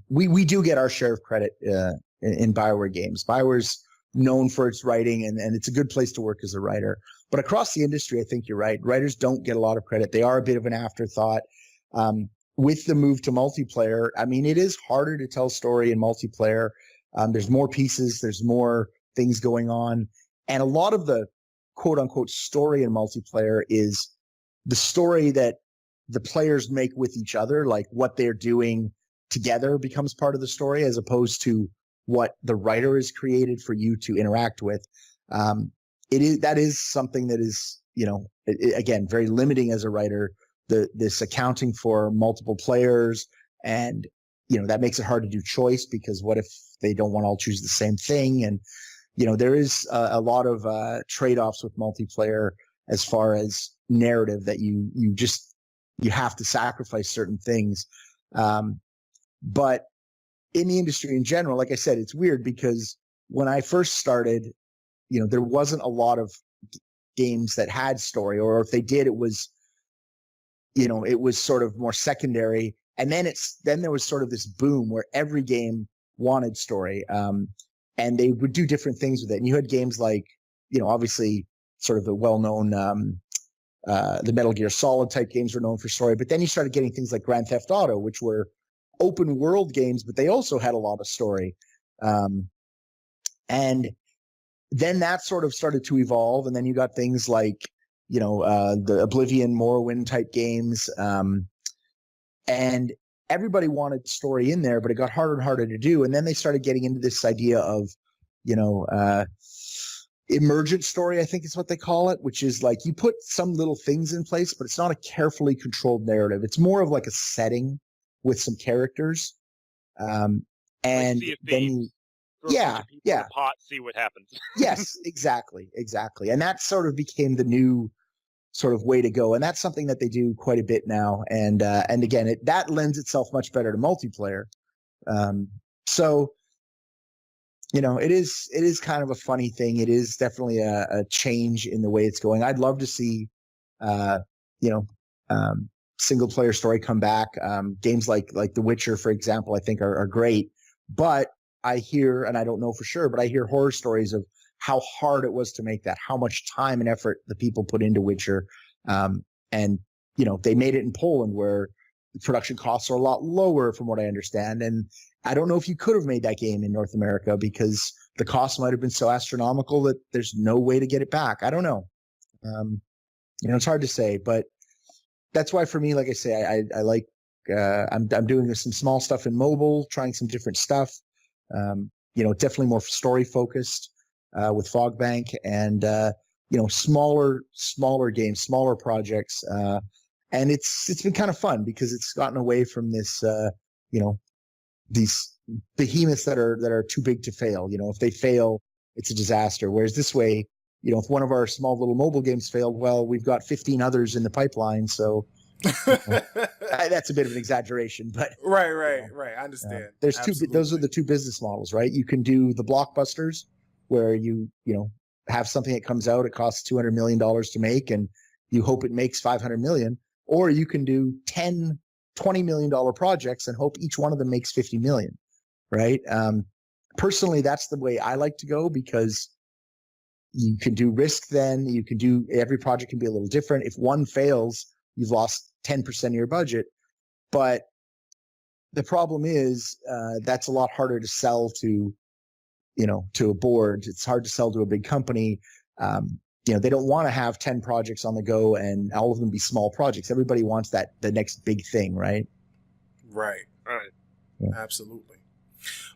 we do get our share of credit in Bioware games. Bioware's known for its writing, and it's a good place to work as a writer. But across the industry, I think you're right. Writers don't get a lot of credit. They are a bit of an afterthought. With the move to multiplayer, I mean, it is harder to tell story in multiplayer. There's more pieces. There's more things going on. And a lot of the quote unquote story in multiplayer is the story that the players make with each other, like what they're doing together becomes part of the story as opposed to what the writer has created for you to interact with. That is something that is, again, very limiting as a writer, this accounting for multiple players. And, that makes it hard to do choice because what if they don't want to all choose the same thing? And, there is a lot of trade-offs with multiplayer as far as narrative that you have to sacrifice certain things. But in the industry in general, like I said, it's weird because when I first started, there wasn't a lot of games that had story, or if they did, it was sort of more secondary. And then there was sort of this boom where every game wanted story. And they would do different things with it. And you had games like, obviously sort of the well-known, the Metal Gear Solid type games were known for story, but then you started getting things like Grand Theft Auto, which were open world games, but they also had a lot of story. And then that sort of started to evolve. And then you got things like, the Oblivion, Morrowind type games. And everybody wanted story in there, but it got harder and harder to do. And then they started getting into this idea of, emergent story, I think is what they call it, which is like you put some little things in place, but it's not a carefully controlled narrative. It's more of like a setting with some characters. And then the pot, see what happens. Yes, exactly. And that sort of became the new sort of way to go. And that's something that they do quite a bit now. And again, that lends itself much better to multiplayer. So, it is kind of a funny thing. It is definitely a change in the way it's going. I'd love to see, single player story come back. Games like The Witcher, for example, I think are great, but I hear, and I don't know for sure, but I hear horror stories of how hard it was to make that, how much time and effort the people put into Witcher. And, they made it in Poland where the production costs are a lot lower from what I understand. And I don't know if you could have made that game in North America because the cost might have been so astronomical that there's no way to get it back. I don't know. It's hard to say, but that's why for me, like I say, I like, I'm doing some small stuff in mobile, trying some different stuff. Definitely more story focused. With Fogbank and, smaller games, smaller projects. And it's been kind of fun because it's gotten away from this, these behemoths that are too big to fail. If they fail, it's a disaster. Whereas this way, if one of our small little mobile games failed, well, we've got 15 others in the pipeline. So that's a bit of an exaggeration, but right. I understand. There's those are the two business models, right? You can do the blockbusters, where you have something that comes out, it costs $200 million to make, and you hope it makes $500 million. or you can do 10, $20 million projects and hope each one of them makes 50 million, right? Personally, that's the way I like to go, because you can do risk then. You can do, every project can be a little different. If one fails, you've lost 10% of your budget. But the problem is that's a lot harder to sell to, to a board. It's hard to sell to a big company. They don't want to have 10 projects on the go and all of them be small projects. Everybody wants the next big thing, right? Right. Yeah. Absolutely.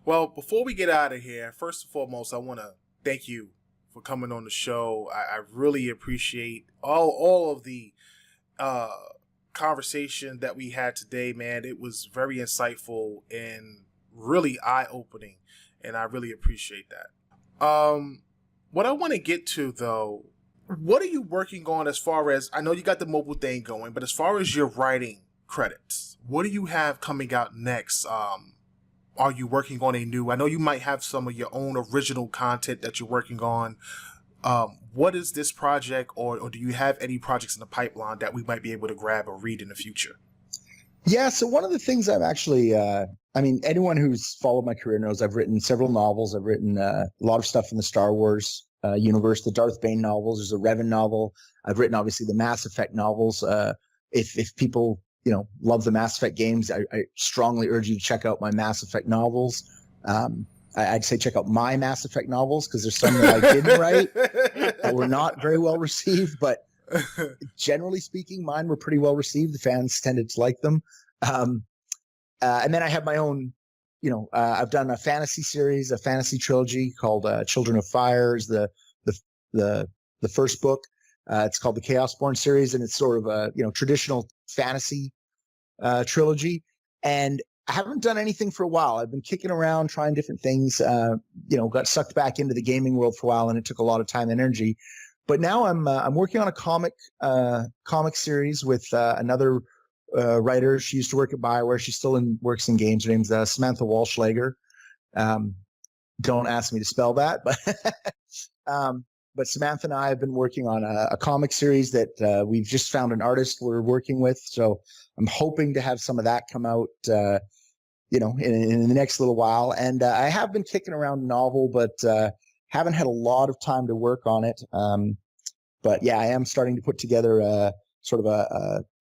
Well, before we get out of here, first and foremost, I want to thank you for coming on the show. I really appreciate all of the conversation that we had today, man. It was very insightful and really eye-opening, and I really appreciate that. What I want to get to, though, what are you working on as far as, I know you got the mobile thing going, but as far as your writing credits, what do you have coming out next? Are you working on I know you might have some of your own original content that you're working on. What is this project, or do you have any projects in the pipeline that we might be able to grab or read in the future? Yeah, so one of the things I've actually, anyone who's followed my career knows I've written several novels. I've written a lot of stuff in the Star Wars universe, the Darth Bane novels. There's a Revan novel. I've written, obviously, the Mass Effect novels. If people, love the Mass Effect games, I strongly urge you to check out my Mass Effect novels. I'd say check out my Mass Effect novels, because there's some that I didn't write that were not very well received, but generally speaking, mine were pretty well received. The fans tended to like them. And then I have my own, I've done a fantasy series, a fantasy trilogy called Children of Fire is the first book. It's called the Chaosborn series, and it's sort of a, traditional fantasy trilogy. And I haven't done anything for a while. I've been kicking around, trying different things, got sucked back into the gaming world for a while, and it took a lot of time and energy. But now I'm working on a comic series with another writer. She used to work at Bioware. She still works in games. Her name's Samantha Walschlager. Don't ask me to spell that, but Samantha and I have been working on a comic series that we've just found an artist we're working with. So I'm hoping to have some of that come out, in the next little while. And I have been kicking around a novel, but haven't had a lot of time to work on it. But yeah, I am starting to put together a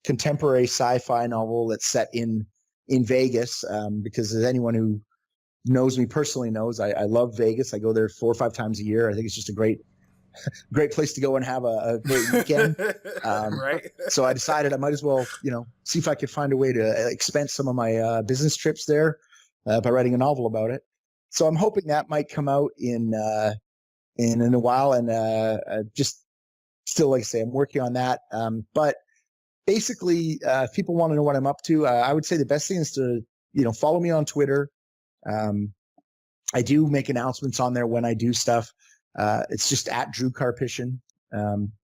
contemporary sci-fi novel that's set in Vegas, because as anyone who knows me personally knows, I love Vegas. I go there 4 or 5 times a year. I think it's just a great place to go and have a great weekend. Right. So I decided I might as well, see if I could find a way to expense some of my business trips there by writing a novel about it. So I'm hoping that might come out in a while, and just still, like I say, I'm working on that. But basically, if people want to know what I'm up to, I would say the best thing is to, follow me on Twitter. I do make announcements on there when I do stuff. It's just at Drew Karpyshyn,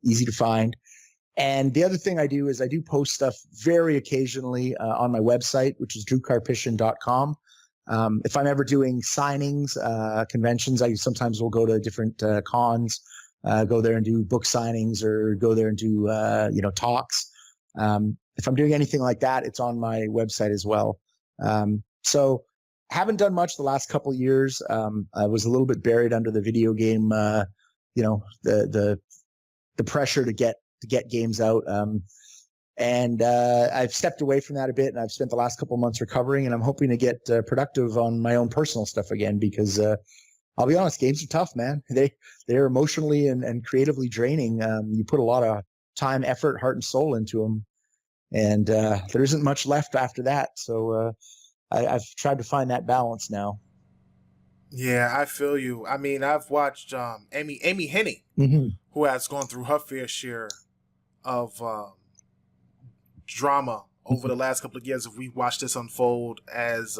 easy to find. And the other thing I do is I do post stuff very occasionally on my website, which is drewkarpyshyn.com. If I'm ever doing signings, conventions, I sometimes will go to different cons, go there and do book signings, or go there and do, talks. If I'm doing anything like that, it's on my website as well. So haven't done much the last couple of years. I was a little bit buried under the video game, the pressure to get games out. And I've stepped away from that a bit, and I've spent the last couple of months recovering, and I'm hoping to get productive on my own personal stuff again, because I'll be honest, games are tough, man. They're emotionally and creatively draining. You put a lot of time, effort, heart, and soul into them, and there isn't much left after that. So I've tried to find that balance now. Yeah, I feel you. I mean, I've watched Amy Hennig, who has gone through her fair share of drama over the last couple of years. If we watched this unfold as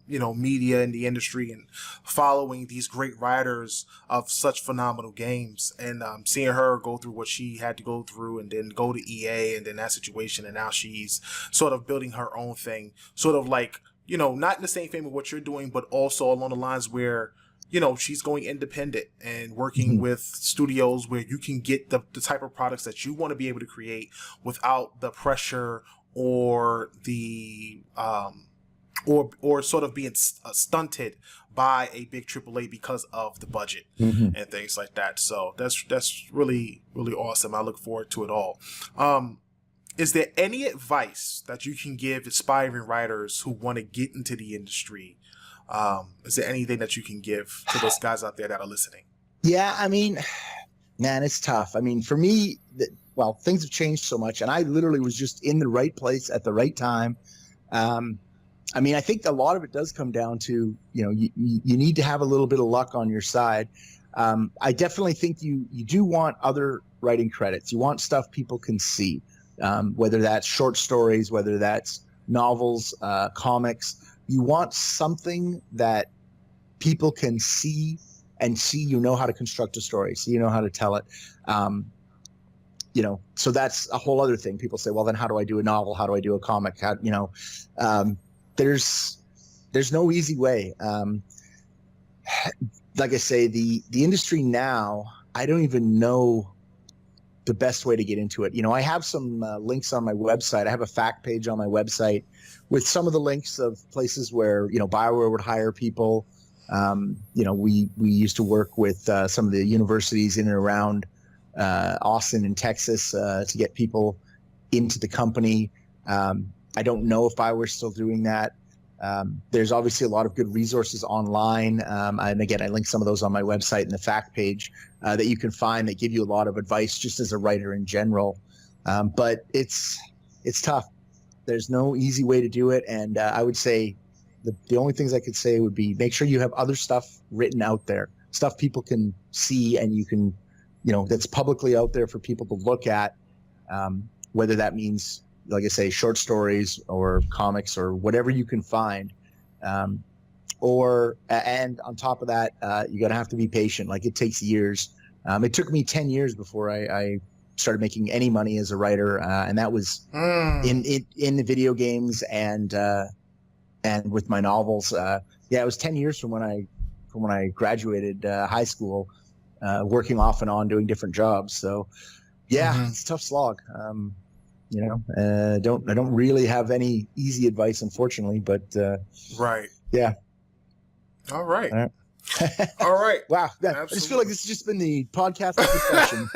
media in the industry, and following these great writers of such phenomenal games, and seeing her go through what she had to go through, and then go to EA, and then that situation, and now she's sort of building her own thing, sort of like, not in the same vein of what you're doing, but also along the lines where she's going independent and working with studios where you can get the type of products that you want to be able to create without the pressure or the or sort of being stunted by a big AAA because of the budget and things like that. So that's really, really awesome. I look forward to it all. Is there any advice that you can give aspiring writers who want to get into the industry? Is there anything that you can give to those guys out there that are listening? Yeah, I mean, man, it's tough. I mean, for me, things have changed so much, and I literally was just in the right place at the right time. I mean, I think a lot of it does come down to, you need to have a little bit of luck on your side. I definitely think you do want other writing credits. You want stuff people can see, whether that's short stories, whether that's novels, comics. You want something that people can see and see how to construct a story, so you know how to tell it. So that's a whole other thing. People say, well, then how do I do a novel? How do I do a comic? There's no easy way. Like I say, the industry now, I don't even know the best way to get into it. I have some links on my website. I have a fact page on my website with some of the links of places where, Bioware would hire people. We used to work with some of the universities in and around Austin and Texas to get people into the company. I don't know if Bioware's still doing that. There's obviously a lot of good resources online. And again, I link some of those on my website in the fact page that you can find that give you a lot of advice just as a writer in general. But it's tough. There's no easy way to do it. And I would say the only things I could say would be make sure you have other stuff written out there, stuff people can see and you can, that's publicly out there for people to look at, whether that means, like I say, short stories or comics or whatever you can find. And on top of that, you're going to have to be patient. Like, it takes years. It took me 10 years before I started making any money as a writer. And that was in the video games and with my novels. It was 10 years from when I graduated high school, working off and on doing different jobs. So it's a tough slog. I don't really have any easy advice, unfortunately, but right. Yeah. All right. All right. Wow. I just feel like this has just been the podcast discussion.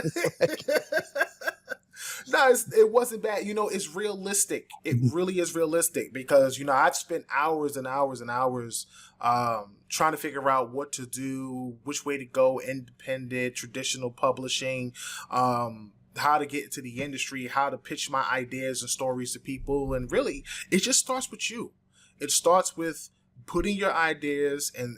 No, it wasn't bad. It's realistic. It really is realistic because, I've spent hours and hours and hours trying to figure out what to do, which way to go, independent, traditional publishing, how to get into the industry, how to pitch my ideas and stories to people. And really, it just starts with you. It starts with putting your ideas and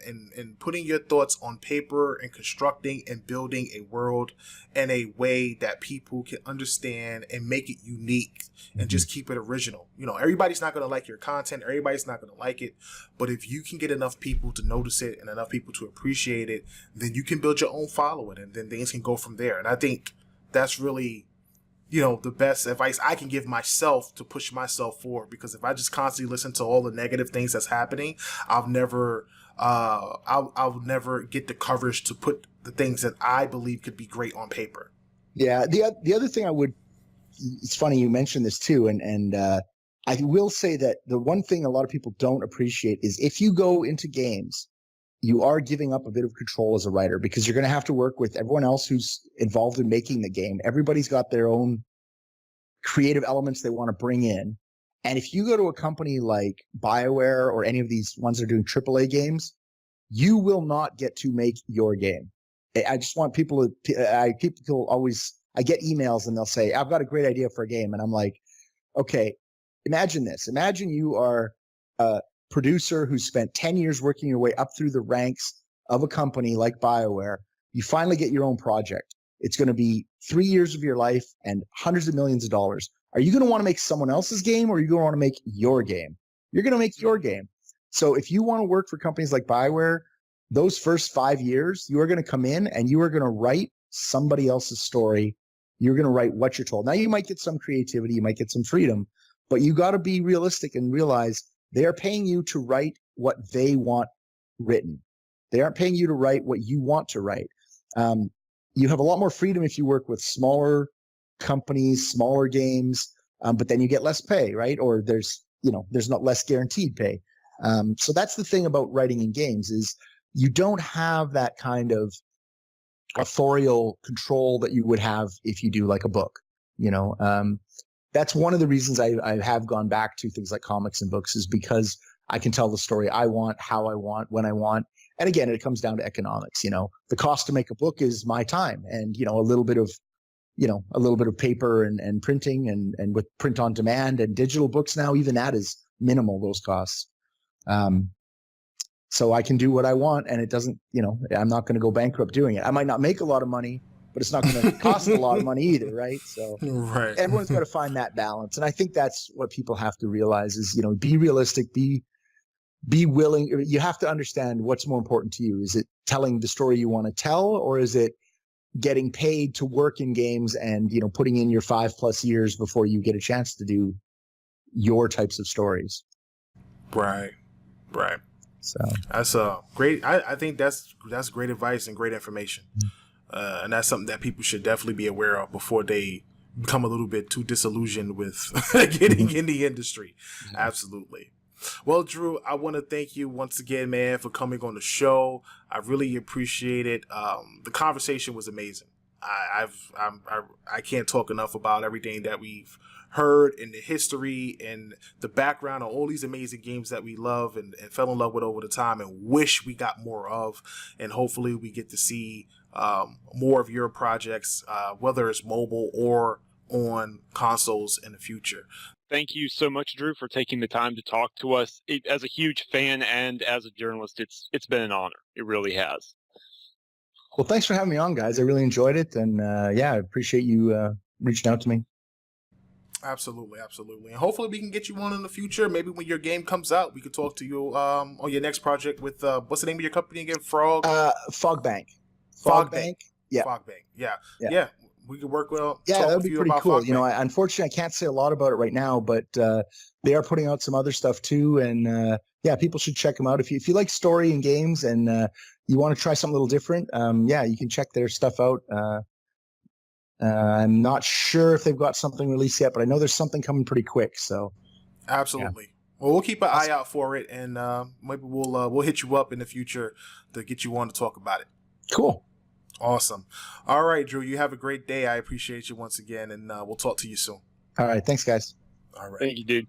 putting your thoughts on paper and constructing and building a world in a way that people can understand and make it unique and just keep it original. Everybody's not going to like your content. Everybody's not going to like it. But if you can get enough people to notice it and enough people to appreciate it, then you can build your own following and then things can go from there. And I think that's really, the best advice I can give myself to push myself forward, because if I just constantly listen to all the negative things that's happening, I'll never get the courage to put the things that I believe could be great on paper. Yeah. The other thing it's funny you mentioned this too. And I will say that the one thing a lot of people don't appreciate is if you go into games, you are giving up a bit of control as a writer, because you're going to have to work with everyone else who's involved in making the game. Everybody's got their own creative elements they want to bring in. And if you go to a company like Bioware or any of these ones that are doing AAA games, you will not get to make your game. I just want people I get emails and they'll say, I've got a great idea for a game. And I'm like, okay, imagine this. Imagine you are producer who spent 10 years working your way up through the ranks of a company like Bioware. You finally get your own project. It's going to be 3 years of your life and hundreds of millions of dollars. Are you going to want to make someone else's game, or are you going to want to make your game? You're going to make your game. So if you want to work for companies like Bioware, those first 5 years, you are going to come in and you are going to write somebody else's story. You're going to write what you're told. Now, you might get some creativity, you might get some freedom, but you got to be realistic and realize they are paying you to write what they want written. They aren't paying you to write what you want to write. You have a lot more freedom if you work with smaller companies, smaller games, but then you get less pay, right? Or there's not less guaranteed pay. So that's the thing about writing in games is you don't have that kind of authorial control that you would have if you do like a book, that's one of the reasons I have gone back to things like comics and books, is because I can tell the story I want, how I want, when I want. And again, it comes down to economics. The cost to make a book is my time and, a little bit of paper and printing and with print on demand and digital books now, even that is minimal, those costs. So I can do what I want, and it doesn't, I'm not going to go bankrupt doing it. I might not make a lot of money, but it's not going to cost a lot of money either, right? So right. Everyone's got to find that balance. And I think that's what people have to realize is, be realistic, be willing. You have to understand what's more important to you. Is it telling the story you want to tell, or is it getting paid to work in games and, putting in your 5+ years before you get a chance to do your types of stories? Right. So that's great. I think that's great advice and great information. And that's something that people should definitely be aware of before they become a little bit too disillusioned with getting in the industry. Absolutely. Well, Drew, I want to thank you once again, man, for coming on the show. I really appreciate it. The conversation was amazing. I can't talk enough about everything that we've heard in the history and the background of all these amazing games that we love and fell in love with over the time and wish we got more of. And hopefully we get to see more of your projects, whether it's mobile or on consoles in the future. Thank you so much, Drew, for taking the time to talk to us. As a huge fan and as a journalist, it's been an honor. It really has. Well, thanks for having me on, guys. I really enjoyed it. And I appreciate you reaching out to me. Absolutely. And hopefully we can get you on in the future. Maybe when your game comes out, we could talk to you on your next project with, what's the name of your company again? Fogbank. Fogbank. Yeah. Fogbank. Yeah. We could work well. Yeah, that would be pretty cool. Fogbank. Unfortunately, I can't say a lot about it right now, but they are putting out some other stuff too. And people should check them out. If you like story and games and you want to try something a little different, you can check their stuff out. I'm not sure if they've got something released yet, but I know there's something coming pretty quick. So, absolutely. Yeah. Well, we'll keep an eye out for it, and maybe we'll hit you up in the future to get you on to talk about it. Cool. Awesome. All right, Drew, you have a great day. I appreciate you once again, and we'll talk to you soon. All right. Thanks, guys. All right. Thank you, dude.